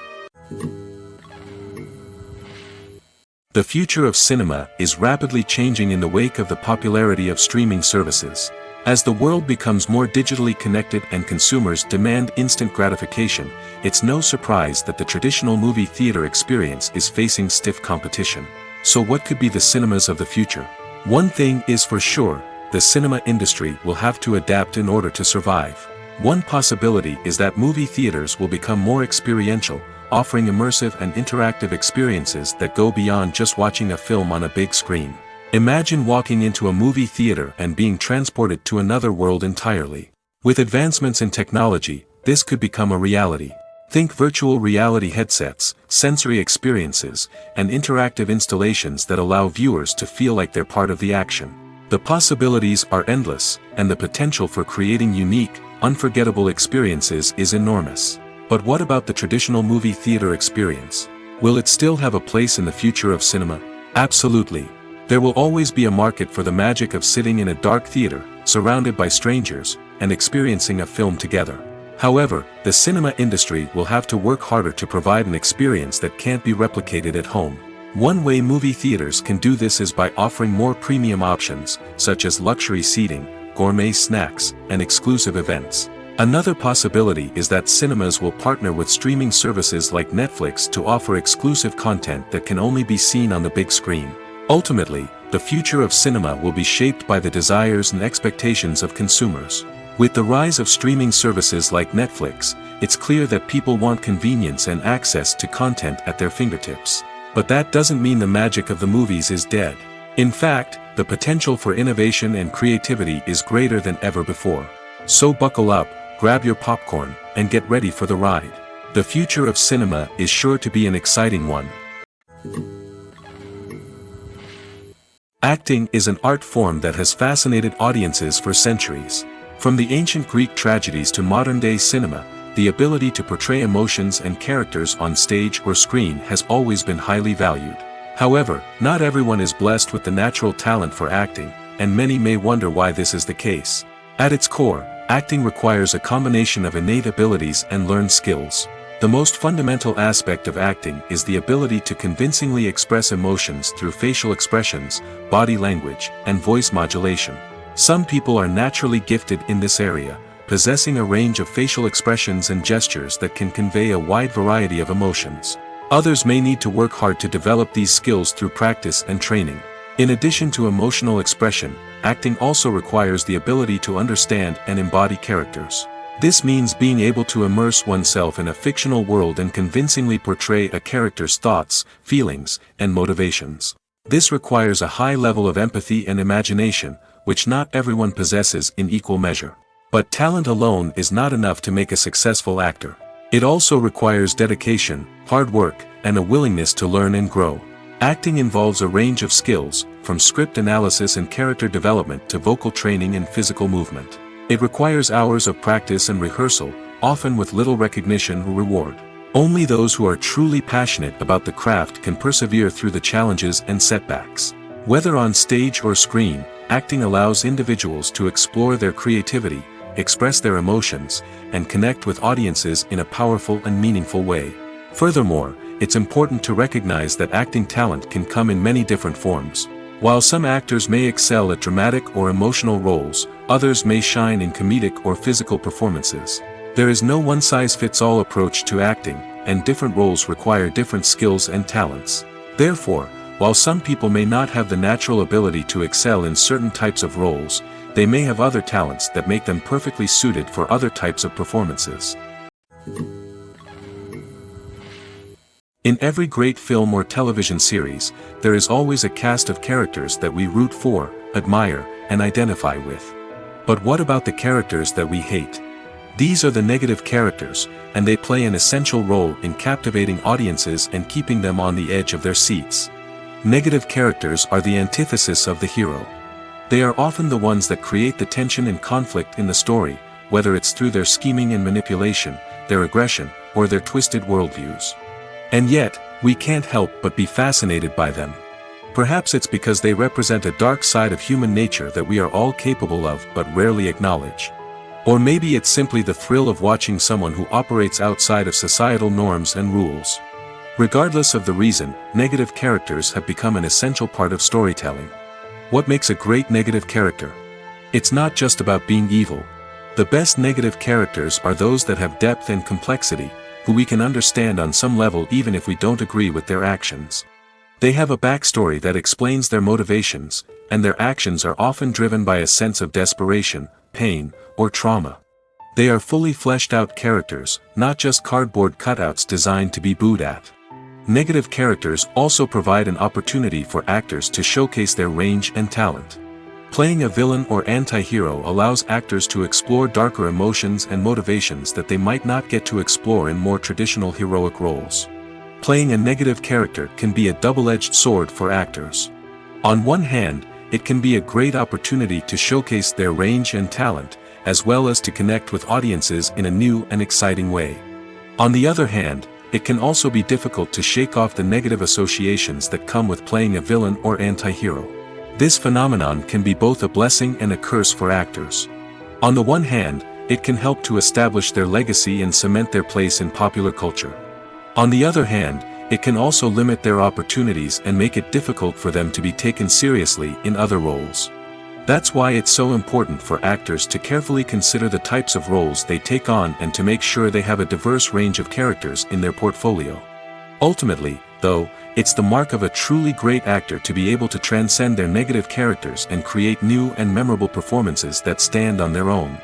A: The future of cinema is rapidly changing in the wake of the popularity of streaming services. As the world becomes more digitally connected and consumers demand instant gratification, it's no surprise that the traditional movie theater experience is facing stiff competition. So what could be the cinemas of the future? One thing is for sure, the cinema industry will have to adapt in order to survive. One possibility is that movie theaters will become more experiential, offering immersive and interactive experiences that go beyond just watching a film on a big screen. Imagine walking into a movie theater and being transported to another world entirely. With advancements in technology, this could become a reality. Think virtual reality headsets, sensory experiences, and interactive installations that allow viewers to feel like they're part of the action. The possibilities are endless, and the potential for creating unique, unforgettable experiences is enormous. But what about the traditional movie theater experience? Will it still have a place in the future of cinema? Absolutely. There will always be a market for the magic of sitting in a dark theater, surrounded by strangers, and experiencing a film together. However, the cinema industry will have to work harder to provide an experience that can't be replicated at home. One way movie theaters can do this is by offering more premium options, such as luxury seating, gourmet snacks, and exclusive events. Another possibility is that cinemas will partner with streaming services like Netflix to offer exclusive content that can only be seen on the big screen. Ultimately, the future of cinema will be shaped by the desires and expectations of consumers. With the rise of streaming services like Netflix, it's clear that people want convenience and access to content at their fingertips. But that doesn't mean the magic of the movies is dead. In fact, the potential for innovation and creativity is greater than ever before. So buckle up, grab your popcorn, and get ready for the ride. The future of cinema is sure to be an exciting one. Acting is an art form that has fascinated audiences for centuries. From the ancient Greek tragedies to modern-day cinema, the ability to portray emotions and characters on stage or screen has always been highly valued. However, not everyone is blessed with the natural talent for acting, and many may wonder why this is the case. At its core, acting requires a combination of innate abilities and learned skills. The most fundamental aspect of acting is the ability to convincingly express emotions through facial expressions, body language, and voice modulation. Some people are naturally gifted in this area, possessing a range of facial expressions and gestures that can convey a wide variety of emotions. Others may need to work hard to develop these skills through practice and training. In addition to emotional expression, acting also requires the ability to understand and embody characters. This means being able to immerse oneself in a fictional world and convincingly portray a character's thoughts, feelings, and motivations. This requires a high level of empathy and imagination, which not everyone possesses in equal measure. But talent alone is not enough to make a successful actor. It also requires dedication, hard work, and a willingness to learn and grow. Acting involves a range of skills, from script analysis and character development to vocal training and physical movement. It requires hours of practice and rehearsal, often with little recognition or reward. Only those who are truly passionate about the craft can persevere through the challenges and setbacks. Whether on stage or screen, acting allows individuals to explore their creativity, express their emotions, and connect with audiences in a powerful and meaningful way. Furthermore, it's important to recognize that acting talent can come in many different forms. While some actors may excel at dramatic or emotional roles, others may shine in comedic or physical performances. There is no one-size-fits-all approach to acting, and different roles require different skills and talents. Therefore, while some people may not have the natural ability to excel in certain types of roles, they may have other talents that make them perfectly suited for other types of performances. In every great film or television series, there is always a cast of characters that we root for, admire, and identify with. But what about the characters that we hate? These are the negative characters, and they play an essential role in captivating audiences and keeping them on the edge of their seats. Negative characters are the antithesis of the hero. They are often the ones that create the tension and conflict in the story, whether it's through their scheming and manipulation, their aggression, or their twisted worldviews. And yet, we can't help but be fascinated by them. Perhaps it's because they represent a dark side of human nature that we are all capable of but rarely acknowledge. Or maybe it's simply the thrill of watching someone who operates outside of societal norms and rules. Regardless of the reason, negative characters have become an essential part of storytelling. What makes a great negative character? It's not just about being evil. The best negative characters are those that have depth and complexity, who we can understand on some level even if we don't agree with their actions. They have a backstory that explains their motivations, and their actions are often driven by a sense of desperation, pain, or trauma. They are fully fleshed out characters, not just cardboard cutouts designed to be booed at. Negative characters also provide an opportunity for actors to showcase their range and talent. Playing a villain or anti-hero allows actors to explore darker emotions and motivations that they might not get to explore in more traditional heroic roles. Playing a negative character can be a double-edged sword for actors. On one hand, it can be a great opportunity to showcase their range and talent, as well as to connect with audiences in a new and exciting way. On the other hand, it can also be difficult to shake off the negative associations that come with playing a villain or anti-hero. This phenomenon can be both a blessing and a curse for actors. On the one hand, it can help to establish their legacy and cement their place in popular culture. On the other hand, it can also limit their opportunities and make it difficult for them to be taken seriously in other roles. That's why it's so important for actors to carefully consider the types of roles they take on and to make sure they have a diverse range of characters in their portfolio. Ultimately, though, it's the mark of a truly great actor to be able to transcend their negative characters and create new and memorable performances that stand on their own.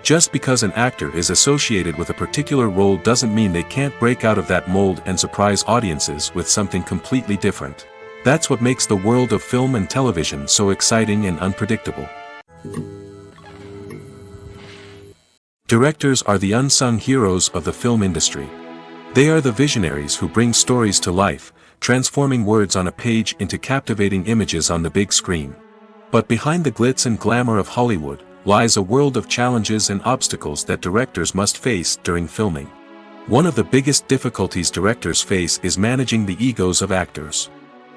A: Just because an actor is associated with a particular role doesn't mean they can't break out of that mold and surprise audiences with something completely different. That's what makes the world of film and television so exciting and unpredictable. Directors are the unsung heroes of the film industry. They are the visionaries who bring stories to life, transforming words on a page into captivating images on the big screen. But behind the glitz and glamour of Hollywood lies a world of challenges and obstacles that directors must face during filming. One of the biggest difficulties directors face is managing the egos of actors.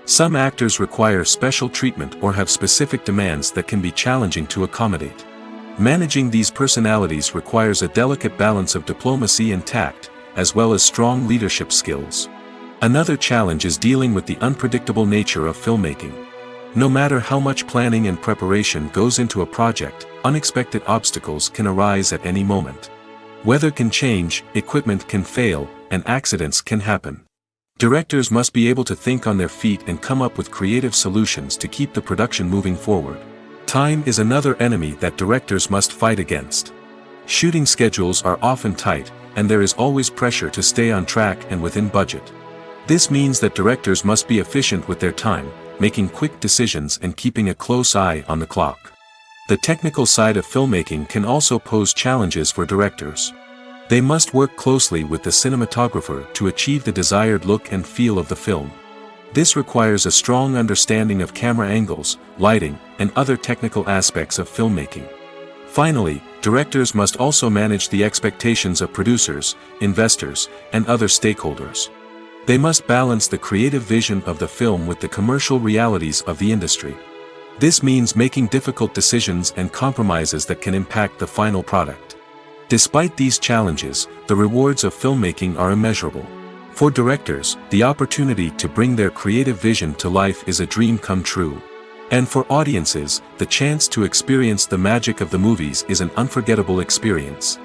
A: Some actors require special treatment or have specific demands that can be challenging to accommodate. Managing these personalities requires a delicate balance of diplomacy and tact, as well as strong leadership skills. Another challenge is dealing with the unpredictable nature of filmmaking. No matter how much planning and preparation goes into a project, unexpected obstacles can arise at any moment. Weather can change, equipment can fail, and accidents can happen. Directors must be able to think on their feet and come up with creative solutions to keep the production moving forward. Time is another enemy that directors must fight against. Shooting schedules are often tight, and there is always pressure to stay on track and within budget. This means that directors must be efficient with their time, making quick decisions and keeping a close eye on the clock. The technical side of filmmaking can also pose challenges for directors. They must work closely with the cinematographer to achieve the desired look and feel of the film. This requires a strong understanding of camera angles, lighting, and other technical aspects of filmmaking. Finally, directors must also manage the expectations of producers, investors, and other stakeholders. They must balance the creative vision of the film with the commercial realities of the industry. This means making difficult decisions and compromises that can impact the final product. Despite these challenges, the rewards of filmmaking are immeasurable. For directors, the opportunity to bring their creative vision to life is a dream come true. And for audiences, the chance to experience the magic of the movies is an unforgettable experience.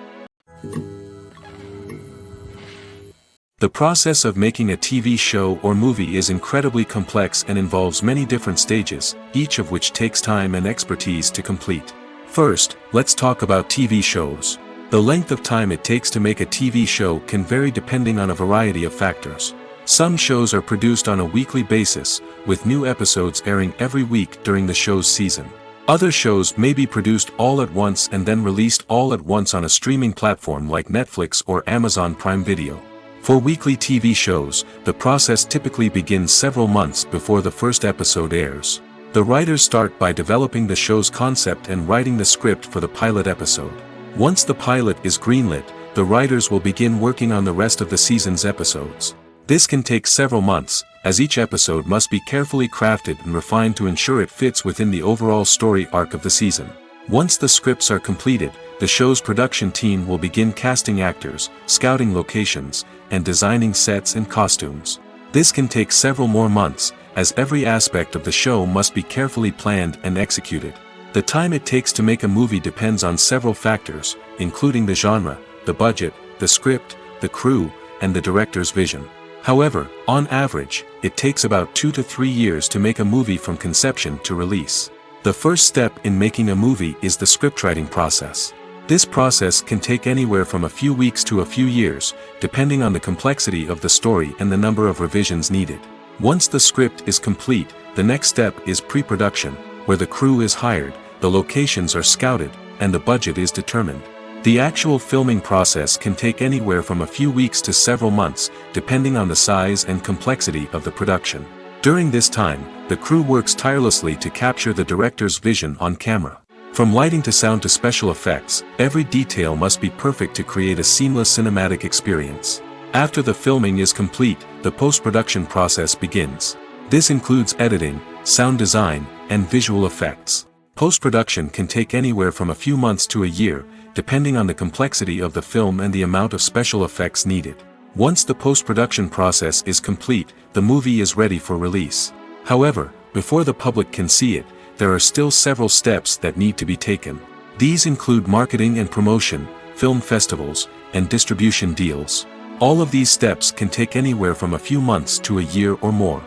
A: The process of making a TV show or movie is incredibly complex and involves many different stages, each of which takes time and expertise to complete. First, let's talk about TV shows. The length of time it takes to make a TV show can vary depending on a variety of factors. Some shows are produced on a weekly basis, with new episodes airing every week during the show's season. Other shows may be produced all at once and then released all at once on a streaming platform like Netflix or Amazon Prime Video. For weekly TV shows, the process typically begins several months before the first episode airs. The writers start by developing the show's concept and writing the script for the pilot episode. Once the pilot is greenlit, the writers will begin working on the rest of the season's episodes. This can take several months, as each episode must be carefully crafted and refined to ensure it fits within the overall story arc of the season. Once the scripts are completed, the show's production team will begin casting actors, scouting locations, and designing sets and costumes. This can take several more months, as every aspect of the show must be carefully planned and executed. The time it takes to make a movie depends on several factors, including the genre, the budget, the script, the crew, and the director's vision. However, on average, it takes about 2 to 3 years to make a movie from conception to release. The first step in making a movie is the scriptwriting process. This process can take anywhere from a few weeks to a few years, depending on the complexity of the story and the number of revisions needed. Once the script is complete, the next step is pre-production, where the crew is hired, the locations are scouted, and the budget is determined. The actual filming process can take anywhere from a few weeks to several months, depending on the size and complexity of the production. During this time, the crew works tirelessly to capture the director's vision on camera. From lighting to sound to special effects, every detail must be perfect to create a seamless cinematic experience. After the filming is complete, the post-production process begins. This includes editing, sound design, and visual effects. Post-production can take anywhere from a few months to a year, depending on the complexity of the film and the amount of special effects needed. Once the post-production process is complete, the movie is ready for release. However, before the public can see it, there are still several steps that need to be taken. These include marketing and promotion, film festivals, and distribution deals. All of these steps can take anywhere from a few months to a year or more.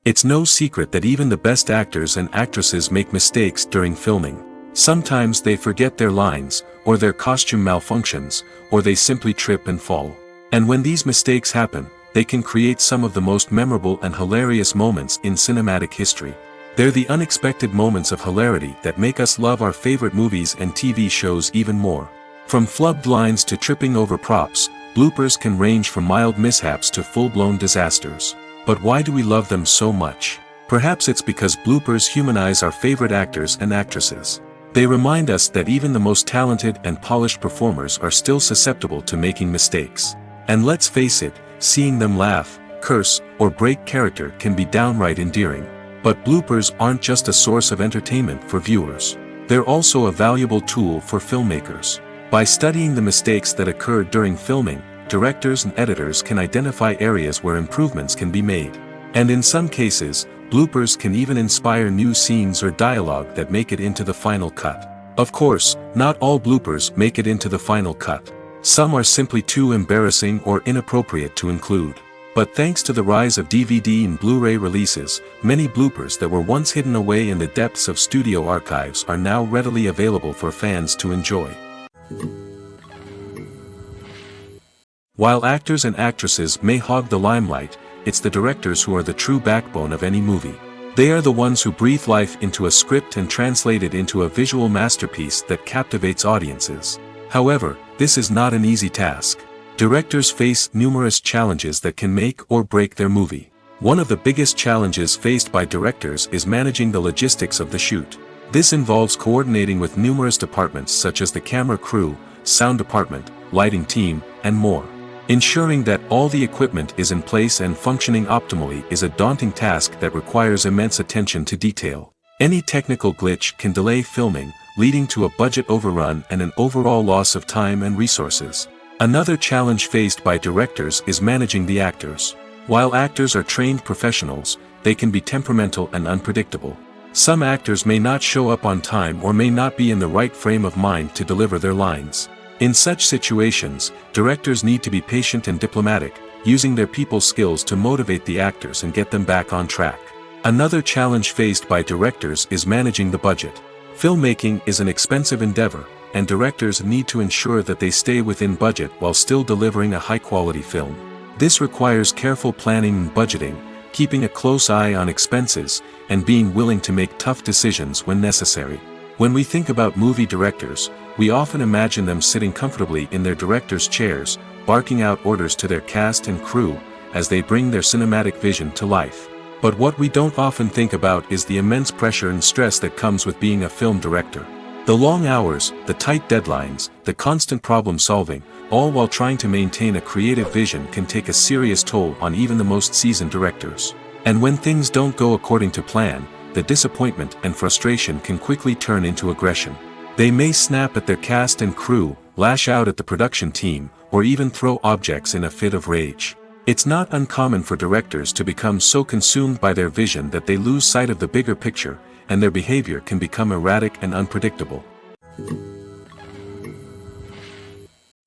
A: It's no secret that even the best actors and actresses make mistakes during filming. Sometimes they forget their lines, or their costume malfunctions, or they simply trip and fall. And when these mistakes happen, they can create some of the most memorable and hilarious moments in cinematic history. They're the unexpected moments of hilarity that make us love our favorite movies and TV shows even more. From flubbed lines to tripping over props, bloopers can range from mild mishaps to full-blown disasters. But why do we love them so much? Perhaps it's because bloopers humanize our favorite actors and actresses. They remind us that even the most talented and polished performers are still susceptible to making mistakes. And let's face it, seeing them laugh, curse, or break character can be downright endearing. But bloopers aren't just a source of entertainment for viewers. They're also a valuable tool for filmmakers. By studying the mistakes that occur during filming, directors and editors can identify areas where improvements can be made. And in some cases, bloopers can even inspire new scenes or dialogue that make it into the final cut. Of course, not all bloopers make it into the final cut. Some are simply too embarrassing or inappropriate to include. But thanks to the rise of DVD and Blu-ray releases, many bloopers that were once hidden away in the depths of studio archives are now readily available for fans to enjoy. While actors and actresses may hog the limelight, it's the directors who are the true backbone of any movie. They are the ones who breathe life into a script and translate it into a visual masterpiece that captivates audiences. However, this is not an easy task. Directors face numerous challenges that can make or break their movie. One of the biggest challenges faced by directors is managing the logistics of the shoot. This involves coordinating with numerous departments such as the camera crew, sound department, lighting team, and more. Ensuring that all the equipment is in place and functioning optimally is a daunting task that requires immense attention to detail. Any technical glitch can delay filming, leading to a budget overrun and an overall loss of time and resources. Another challenge faced by directors is managing the actors. While actors are trained professionals, they can be temperamental and unpredictable. Some actors may not show up on time or may not be in the right frame of mind to deliver their lines. In such situations, directors need to be patient and diplomatic, using their people skills to motivate the actors and get them back on track. Another challenge faced by directors is managing the budget. Filmmaking is an expensive endeavor, and directors need to ensure that they stay within budget while still delivering a high-quality film. This requires careful planning and budgeting, keeping a close eye on expenses, and being willing to make tough decisions when necessary. When we think about movie directors, we often imagine them sitting comfortably in their director's chairs, barking out orders to their cast and crew, as they bring their cinematic vision to life. But what we don't often think about is the immense pressure and stress that comes with being a film director. The long hours, the tight deadlines, the constant problem solving, all while trying to maintain a creative vision can take a serious toll on even the most seasoned directors. And when things don't go according to plan, the disappointment and frustration can quickly turn into aggression. They may snap at their cast and crew, lash out at the production team, or even throw objects in a fit of rage. It's not uncommon for directors to become so consumed by their vision that they lose sight of the bigger picture, and their behavior can become erratic and unpredictable.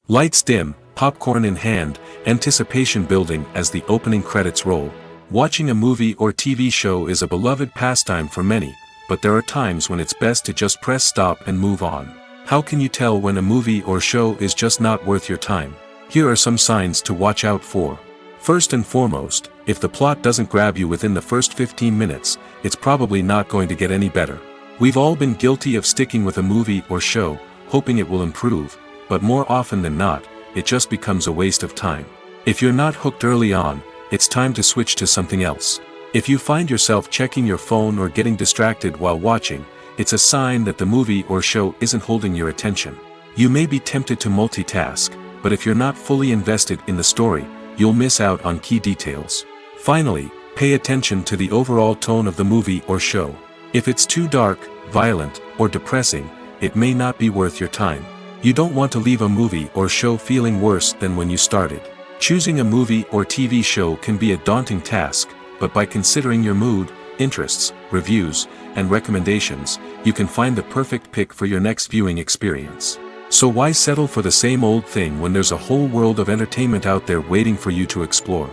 A: Lights dim, popcorn in hand, anticipation building as the opening credits roll. Watching a movie or TV show is a beloved pastime for many, but there are times when it's best to just press stop and move on. How can you tell when a movie or show is just not worth your time? Here are some signs to watch out for. First and foremost, if the plot doesn't grab you within the first 15 minutes, it's probably not going to get any better. We've all been guilty of sticking with a movie or show, hoping it will improve, but more often than not, it just becomes a waste of time. If you're not hooked early on, it's time to switch to something else. If you find yourself checking your phone or getting distracted while watching, it's a sign that the movie or show isn't holding your attention. You may be tempted to multitask, but if you're not fully invested in the story, you'll miss out on key details. Finally, pay attention to the overall tone of the movie or show. If it's too dark, violent, or depressing, it may not be worth your time. You don't want to leave a movie or show feeling worse than when you started. Choosing a movie or TV show can be a daunting task, but by considering your mood, interests, reviews, and recommendations, you can find the perfect pick for your next viewing experience. So why settle for the same old thing when there's a whole world of entertainment out there waiting for you to explore?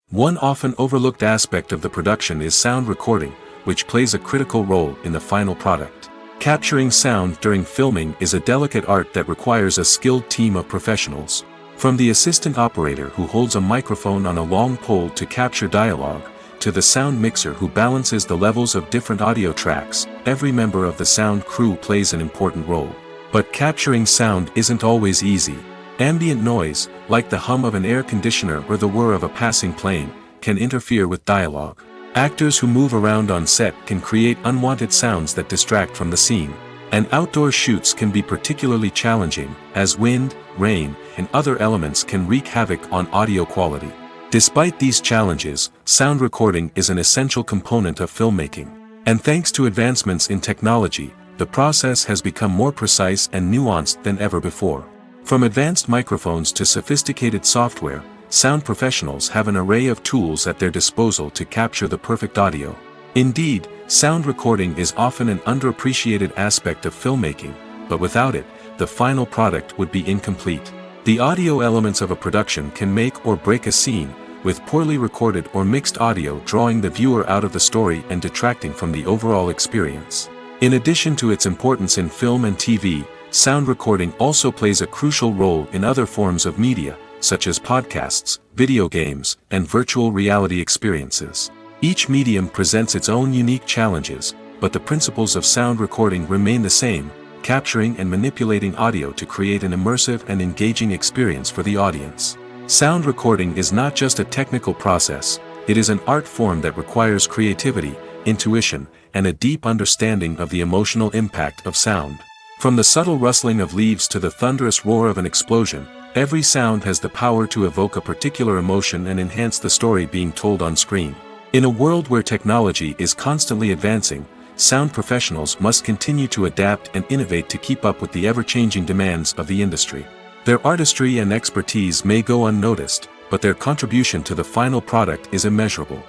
A: One often overlooked aspect of the production is sound recording, which plays a critical role in the final product. Capturing sound during filming is a delicate art that requires a skilled team of professionals. From the assistant operator who holds a microphone on a long pole to capture dialogue, to the sound mixer who balances the levels of different audio tracks, every member of the sound crew plays an important role. But capturing sound isn't always easy. Ambient noise, like the hum of an air conditioner or the whir of a passing plane, can interfere with dialogue. Actors who move around on set can create unwanted sounds that distract from the scene. And outdoor shoots can be particularly challenging, as wind, rain, and other elements can wreak havoc on audio quality. Despite these challenges, sound recording is an essential component of filmmaking. And thanks to advancements in technology, the process has become more precise and nuanced than ever before. From advanced microphones to sophisticated software, sound professionals have an array of tools at their disposal to capture the perfect audio. Indeed, sound recording is often an underappreciated aspect of filmmaking, but without it, the final product would be incomplete. The audio elements of a production can make or break a scene, with poorly recorded or mixed audio drawing the viewer out of the story and detracting from the overall experience. In addition to its importance in film and TV, sound recording also plays a crucial role in other forms of media, such as podcasts, video games, and virtual reality experiences. Each medium presents its own unique challenges, but the principles of sound recording remain the same: capturing and manipulating audio to create an immersive and engaging experience for the audience. Sound recording is not just a technical process, it is an art form that requires creativity, intuition, and a deep understanding of the emotional impact of sound. From the subtle rustling of leaves to the thunderous roar of an explosion, every sound has the power to evoke a particular emotion and enhance the story being told on screen. In a world where technology is constantly advancing, sound professionals must continue to adapt and innovate to keep up with the ever-changing demands of the industry. Their artistry and expertise may go unnoticed, but their contribution to the final product is immeasurable.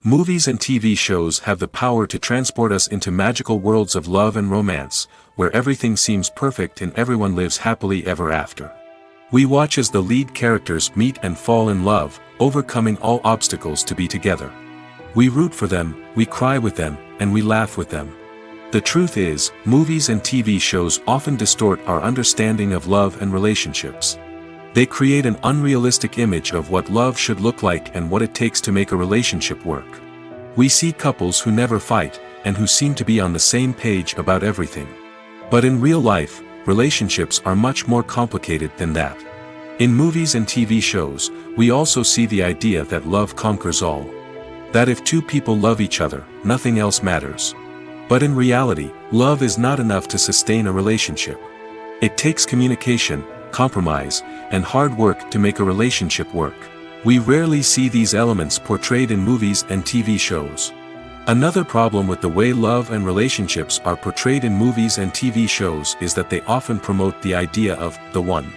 A: Movies and TV shows have the power to transport us into magical worlds of love and romance, where everything seems perfect and everyone lives happily ever after. We watch as the lead characters meet and fall in love, overcoming all obstacles to be together. We root for them, we cry with them, and we laugh with them. The truth is, movies and TV shows often distort our understanding of love and relationships. They create an unrealistic image of what love should look like and what it takes to make a relationship work. We see couples who never fight, and who seem to be on the same page about everything. But in real life, relationships are much more complicated than that. In movies and TV shows, we also see the idea that love conquers all. That if two people love each other, nothing else matters. But in reality, love is not enough to sustain a relationship. It takes communication, compromise, and hard work to make a relationship work. We rarely see these elements portrayed in movies and TV shows. Another problem with the way love and relationships are portrayed in movies and TV shows is that they often promote the idea of the one.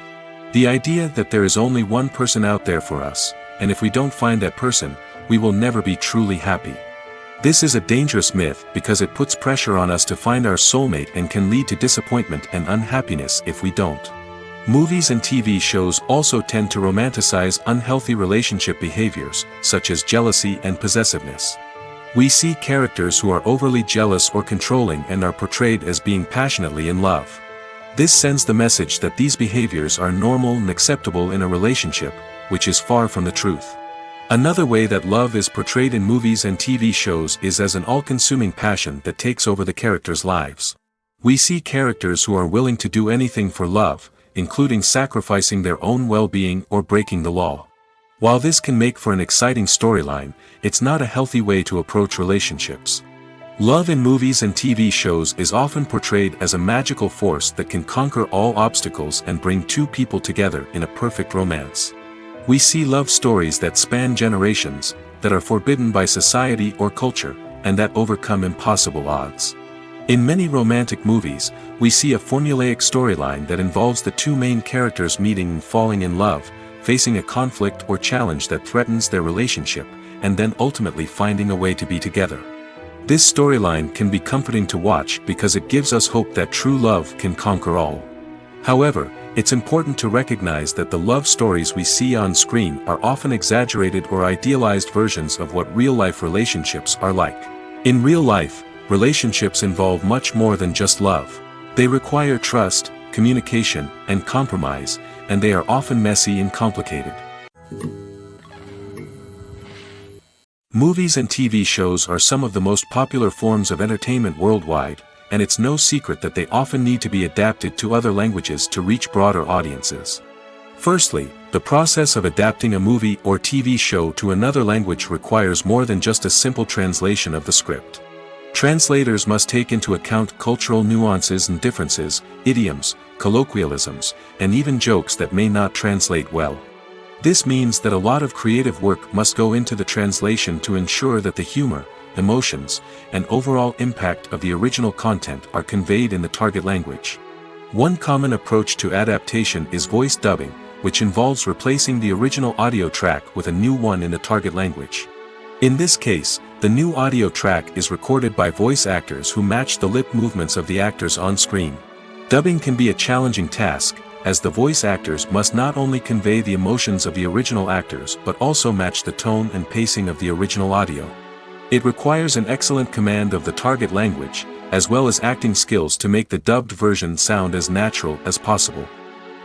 A: The idea that there is only one person out there for us, and if we don't find that person, we will never be truly happy. This is a dangerous myth because it puts pressure on us to find our soulmate and can lead to disappointment and unhappiness if we don't. Movies and TV shows also tend to romanticize unhealthy relationship behaviors, such as jealousy and possessiveness. We see characters who are overly jealous or controlling and are portrayed as being passionately in love. This sends the message that these behaviors are normal and acceptable in a relationship, which is far from the truth. Another way that love is portrayed in movies and TV shows is as an all-consuming passion that takes over the characters' lives. We see characters who are willing to do anything for love, including sacrificing their own well-being or breaking the law. While this can make for an exciting storyline, it's not a healthy way to approach relationships. Love in movies and TV shows is often portrayed as a magical force that can conquer all obstacles and bring two people together in a perfect romance. We see love stories that span generations, that are forbidden by society or culture, and that overcome impossible odds. In many romantic movies, we see a formulaic storyline that involves the two main characters meeting and falling in love, facing a conflict or challenge that threatens their relationship, and then ultimately finding a way to be together. This storyline can be comforting to watch because it gives us hope that true love can conquer all. However, it's important to recognize that the love stories we see on screen are often exaggerated or idealized versions of what real-life relationships are like. In real life, relationships involve much more than just love. They require trust, communication, and compromise, and they are often messy and complicated. Movies and TV shows are some of the most popular forms of entertainment worldwide, and it's no secret that they often need to be adapted to other languages to reach broader audiences. Firstly, the process of adapting a movie or TV show to another language requires more than just a simple translation of the script. Translators must take into account cultural nuances and differences, idioms, colloquialisms, and even jokes that may not translate well. This means that a lot of creative work must go into the translation to ensure that the humor, emotions, and overall impact of the original content are conveyed in the target language. One common approach to adaptation is voice dubbing, which involves replacing the original audio track with a new one in the target language. In this case, the new audio track is recorded by voice actors who match the lip movements of the actors on screen. Dubbing can be a challenging task, as the voice actors must not only convey the emotions of the original actors but also match the tone and pacing of the original audio. It requires an excellent command of the target language, as well as acting skills to make the dubbed version sound as natural as possible.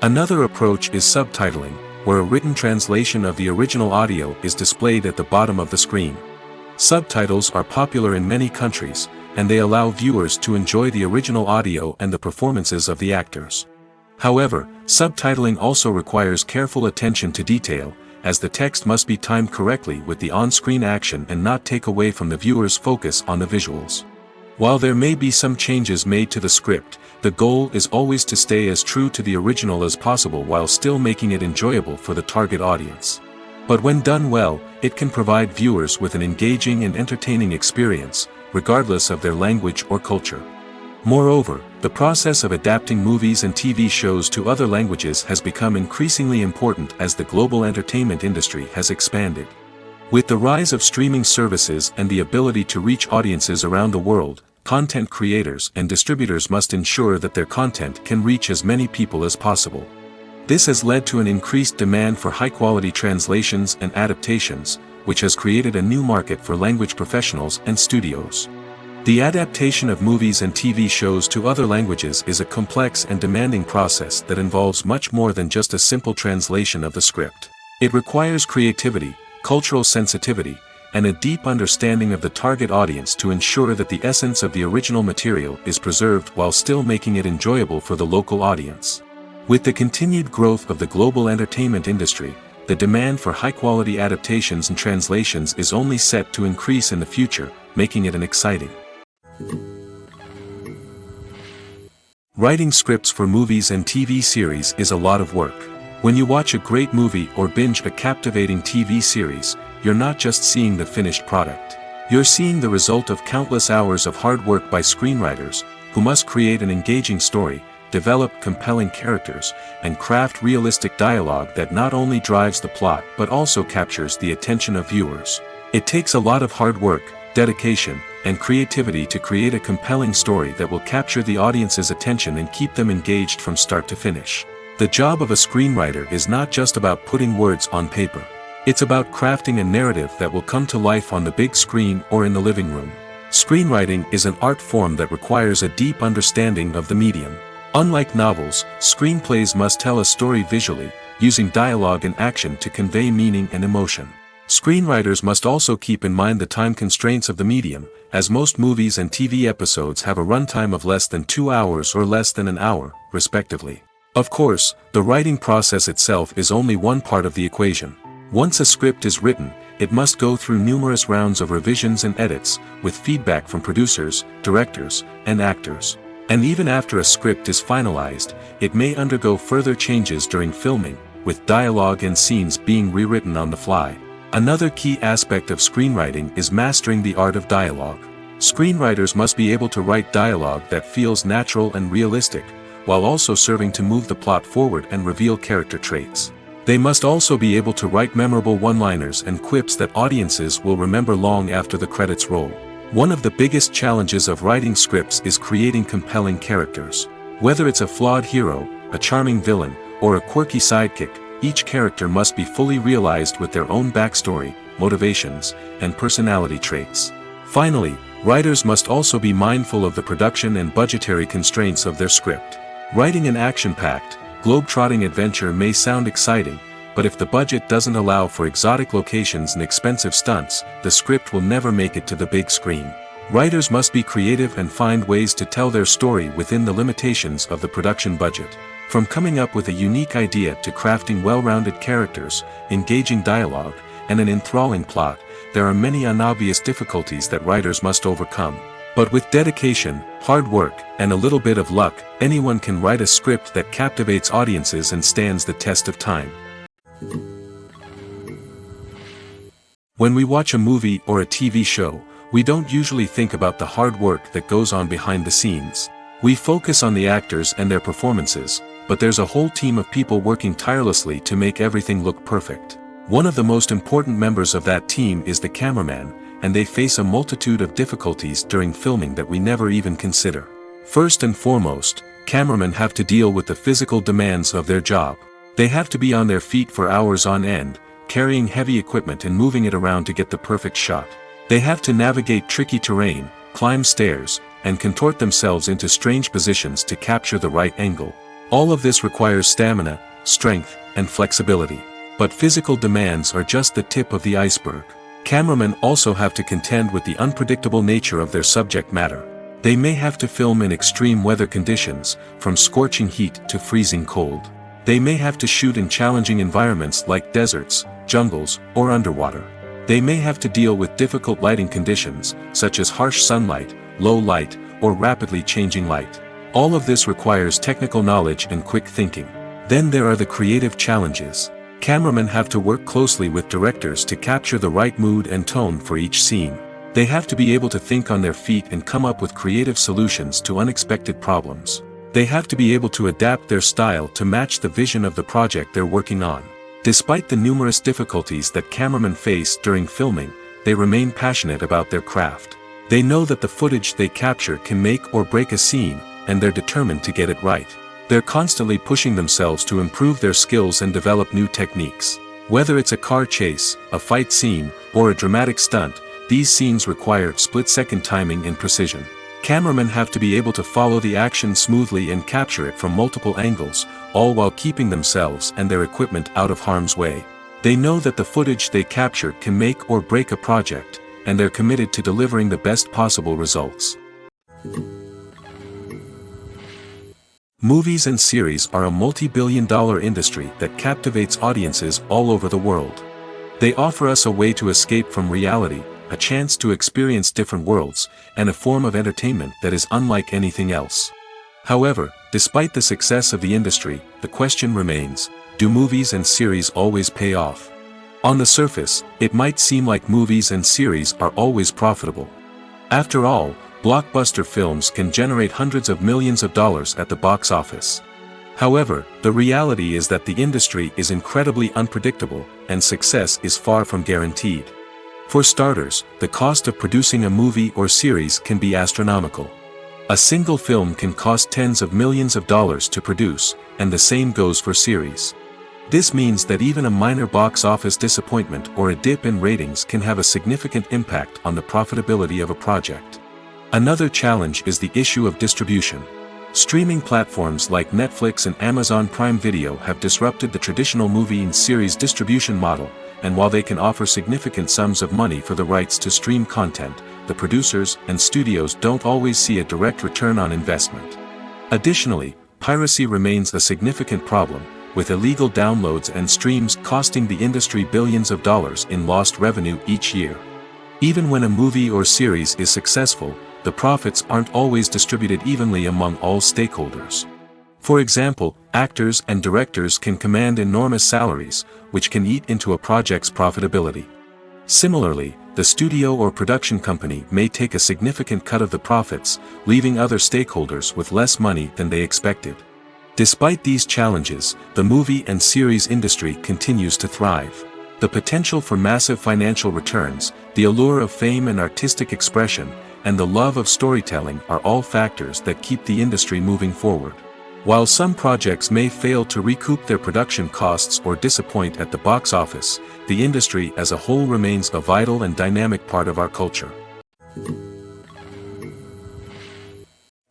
A: Another approach is subtitling, where a written translation of the original audio is displayed at the bottom of the screen. Subtitles are popular in many countries, and they allow viewers to enjoy the original audio and the performances of the actors. However, subtitling also requires careful attention to detail, as the text must be timed correctly with the on-screen action and not take away from the viewer's focus on the visuals. While there may be some changes made to the script, the goal is always to stay as true to the original as possible while still making it enjoyable for the target audience. But when done well, it can provide viewers with an engaging and entertaining experience, regardless of their language or culture. Moreover, the process of adapting movies and TV shows to other languages has become increasingly important as the global entertainment industry has expanded. With the rise of streaming services and the ability to reach audiences around the world, content creators and distributors must ensure that their content can reach as many people as possible. This has led to an increased demand for high-quality translations and adaptations, which has created a new market for language professionals and studios. The adaptation of movies and TV shows to other languages is a complex and demanding process that involves much more than just a simple translation of the script. It requires creativity, cultural sensitivity, and a deep understanding of the target audience to ensure that the essence of the original material is preserved while still making it enjoyable for the local audience. With the continued growth of the global entertainment industry, the demand for high-quality adaptations and translations is only set to increase in the future, making it an exciting. Writing scripts for movies and TV series is a lot of work. When you watch a great movie or binge a captivating TV series, you're not just seeing the finished product. You're seeing the result of countless hours of hard work by screenwriters, who must create an engaging story, develop compelling characters, and craft realistic dialogue that not only drives the plot but also captures the attention of viewers. It takes a lot of hard work, dedication, and creativity to create a compelling story that will capture the audience's attention and keep them engaged from start to finish. The job of a screenwriter is not just about putting words on paper. It's about crafting a narrative that will come to life on the big screen or in the living room. Screenwriting is an art form that requires a deep understanding of the medium. Unlike novels, screenplays must tell a story visually, using dialogue and action to convey meaning and emotion. Screenwriters must also keep in mind the time constraints of the medium, as most movies and TV episodes have a runtime of less than 2 hours or less than an hour, respectively. Of course, the writing process itself is only one part of the equation. Once a script is written, it must go through numerous rounds of revisions and edits, with feedback from producers, directors, and actors. And even after a script is finalized, it may undergo further changes during filming, with dialogue and scenes being rewritten on the fly. Another key aspect of screenwriting is mastering the art of dialogue. Screenwriters must be able to write dialogue that feels natural and realistic, while also serving to move the plot forward and reveal character traits. They must also be able to write memorable one-liners and quips that audiences will remember long after the credits roll. One of the biggest challenges of writing scripts is creating compelling characters. Whether it's a flawed hero, a charming villain, or a quirky sidekick, each character must be fully realized with their own backstory, motivations, and personality traits. Finally, writers must also be mindful of the production and budgetary constraints of their script. Writing an action-packed, globe-trotting adventure may sound exciting, but if the budget doesn't allow for exotic locations and expensive stunts, the script will never make it to the big screen. Writers must be creative and find ways to tell their story within the limitations of the production budget. From coming up with a unique idea to crafting well-rounded characters, engaging dialogue, and an enthralling plot, there are many unobvious difficulties that writers must overcome. But with dedication, hard work, and a little bit of luck, anyone can write a script that captivates audiences and stands the test of time. When we watch a movie or a TV show, we don't usually think about the hard work that goes on behind the scenes. We focus on the actors and their performances, but there's a whole team of people working tirelessly to make everything look perfect. One of the most important members of that team is the cameraman, and they face a multitude of difficulties during filming that we never even consider. First and foremost, cameramen have to deal with the physical demands of their job. They have to be on their feet for hours on end, carrying heavy equipment and moving it around to get the perfect shot. They have to navigate tricky terrain, climb stairs, and contort themselves into strange positions to capture the right angle. All of this requires stamina, strength, and flexibility. But physical demands are just the tip of the iceberg. Cameramen also have to contend with the unpredictable nature of their subject matter. They may have to film in extreme weather conditions, from scorching heat to freezing cold. They may have to shoot in challenging environments like deserts, jungles, or underwater. They may have to deal with difficult lighting conditions, such as harsh sunlight, low light, or rapidly changing light. All of this requires technical knowledge and quick thinking. Then there are the creative challenges. Cameramen have to work closely with directors to capture the right mood and tone for each scene. They have to be able to think on their feet and come up with creative solutions to unexpected problems. They have to be able to adapt their style to match the vision of the project they're working on. Despite the numerous difficulties that cameramen face during filming, they remain passionate about their craft. They know that the footage they capture can make or break a scene, and they're determined to get it right. They're constantly pushing themselves to improve their skills and develop new techniques. Whether it's a car chase, a fight scene, or a dramatic stunt, these scenes require split-second timing and precision. Cameramen have to be able to follow the action smoothly and capture it from multiple angles, all while keeping themselves and their equipment out of harm's way. They know that the footage they capture can make or break a project, and they're committed to delivering the best possible results. Movies and series are a multi-billion-dollar industry that captivates audiences all over the world. They offer us a way to escape from reality, a chance to experience different worlds, and a form of entertainment that is unlike anything else. However, despite the success of the industry, the question remains, do movies and series always pay off? On the surface, it might seem like movies and series are always profitable. After all, blockbuster films can generate hundreds of millions of dollars at the box office. However, the reality is that the industry is incredibly unpredictable, and success is far from guaranteed. For starters, the cost of producing a movie or series can be astronomical. A single film can cost tens of millions of dollars to produce, and the same goes for series. This means that even a minor box office disappointment or a dip in ratings can have a significant impact on the profitability of a project. Another challenge is the issue of distribution. Streaming platforms like Netflix and Amazon Prime Video have disrupted the traditional movie and series distribution model, and while they can offer significant sums of money for the rights to stream content, the producers and studios don't always see a direct return on investment. Additionally, piracy remains a significant problem, with illegal downloads and streams costing the industry billions of dollars in lost revenue each year. Even when a movie or series is successful, the profits aren't always distributed evenly among all stakeholders. For example, actors and directors can command enormous salaries, which can eat into a project's profitability. Similarly, the studio or production company may take a significant cut of the profits, leaving other stakeholders with less money than they expected. Despite these challenges, the movie and series industry continues to thrive. The potential for massive financial returns, the allure of fame and artistic expression, and the love of storytelling are all factors that keep the industry moving forward. While some projects may fail to recoup their production costs or disappoint at the box office, the industry as a whole remains a vital and dynamic part of our culture.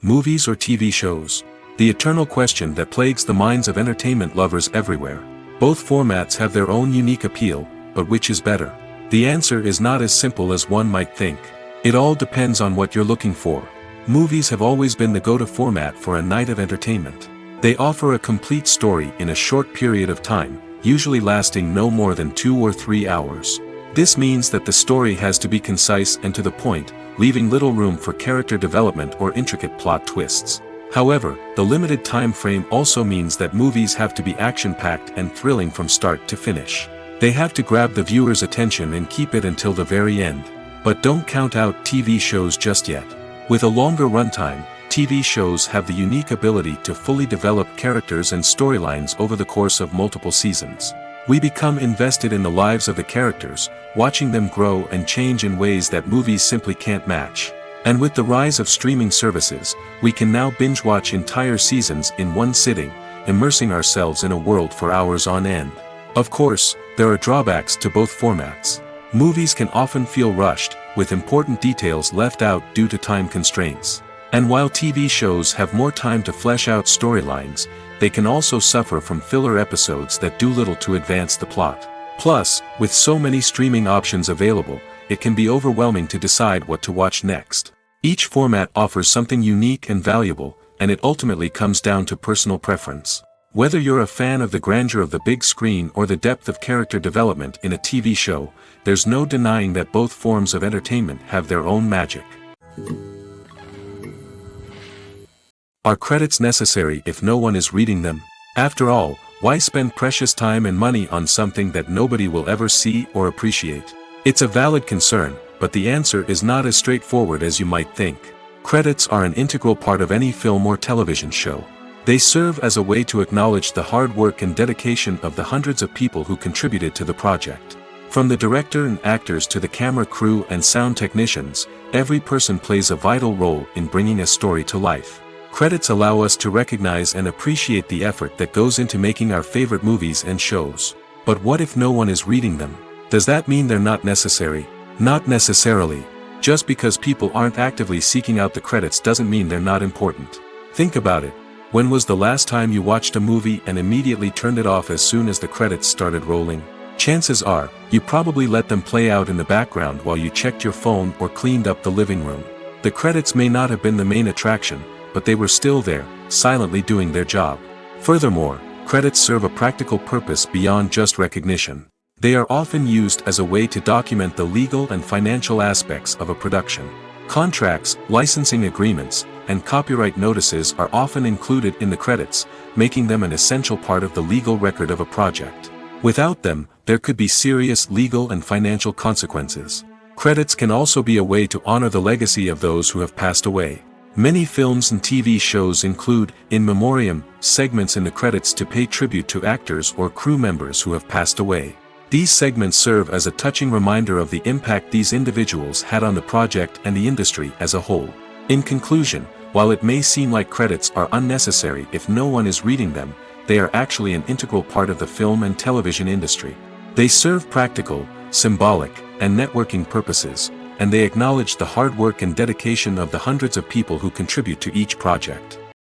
A: Movies or TV shows? The eternal question that plagues the minds of entertainment lovers everywhere. Both formats have their own unique appeal, but which is better? The answer is not as simple as one might think. It all depends on what you're looking for. Movies have always been the go-to format for a night of entertainment. They offer a complete story in a short period of time, usually lasting no more than 2 or 3 hours. This means that the story has to be concise and to the point, leaving little room for character development or intricate plot twists. However, the limited time frame also means that movies have to be action-packed and thrilling from start to finish. They have to grab the viewer's attention and keep it until the very end. But don't count out TV shows just yet. With a longer runtime, TV shows have the unique ability to fully develop characters and storylines over the course of multiple seasons. We become invested in the lives of the characters, watching them grow and change in ways that movies simply can't match. And with the rise of streaming services, we can now binge-watch entire seasons in one sitting, immersing ourselves in a world for hours on end. Of course, there are drawbacks to both formats. Movies can often feel rushed, with important details left out due to time constraints. And while TV shows have more time to flesh out storylines, they can also suffer from filler episodes that do little to advance the plot. Plus, with so many streaming options available, it can be overwhelming to decide what to watch next. Each format offers something unique and valuable, and it ultimately comes down to personal preference. Whether you're a fan of the grandeur of the big screen or the depth of character development in a TV show, there's no denying that both forms of entertainment have their own magic. Are credits necessary if no one is reading them? After all, why spend precious time and money on something that nobody will ever see or appreciate? It's a valid concern, but the answer is not as straightforward as you might think. Credits are an integral part of any film or television show. They serve as a way to acknowledge the hard work and dedication of the hundreds of people who contributed to the project. From the director and actors to the camera crew and sound technicians, every person plays a vital role in bringing a story to life. Credits allow us to recognize and appreciate the effort that goes into making our favorite movies and shows. But what if no one is reading them? Does that mean they're not necessary? Not necessarily. Just because people aren't actively seeking out the credits doesn't mean they're not important. Think about it. When was the last time you watched a movie and immediately turned it off as soon as the credits started rolling? Chances are, you probably let them play out in the background while you checked your phone or cleaned up the living room. The credits may not have been the main attraction, but they were still there, silently doing their job. Furthermore, credits serve a practical purpose beyond just recognition. They are often used as a way to document the legal and financial aspects of a production. Contracts, licensing agreements, and copyright notices are often included in the credits, making them an essential part of the legal record of a project. Without them, there could be serious legal and financial consequences. Credits can also be a way to honor the legacy of those who have passed away. Many films and TV shows include, in memoriam, segments in the credits to pay tribute to actors or crew members who have passed away. These segments serve as a touching reminder of the impact these individuals had on the project and the industry as a whole. In conclusion, while it may seem like credits are unnecessary if no one is reading them, they are actually an integral part of the film and television industry. They serve practical, symbolic, and networking purposes, and they acknowledge the hard work and dedication of the hundreds of people who contribute to each project.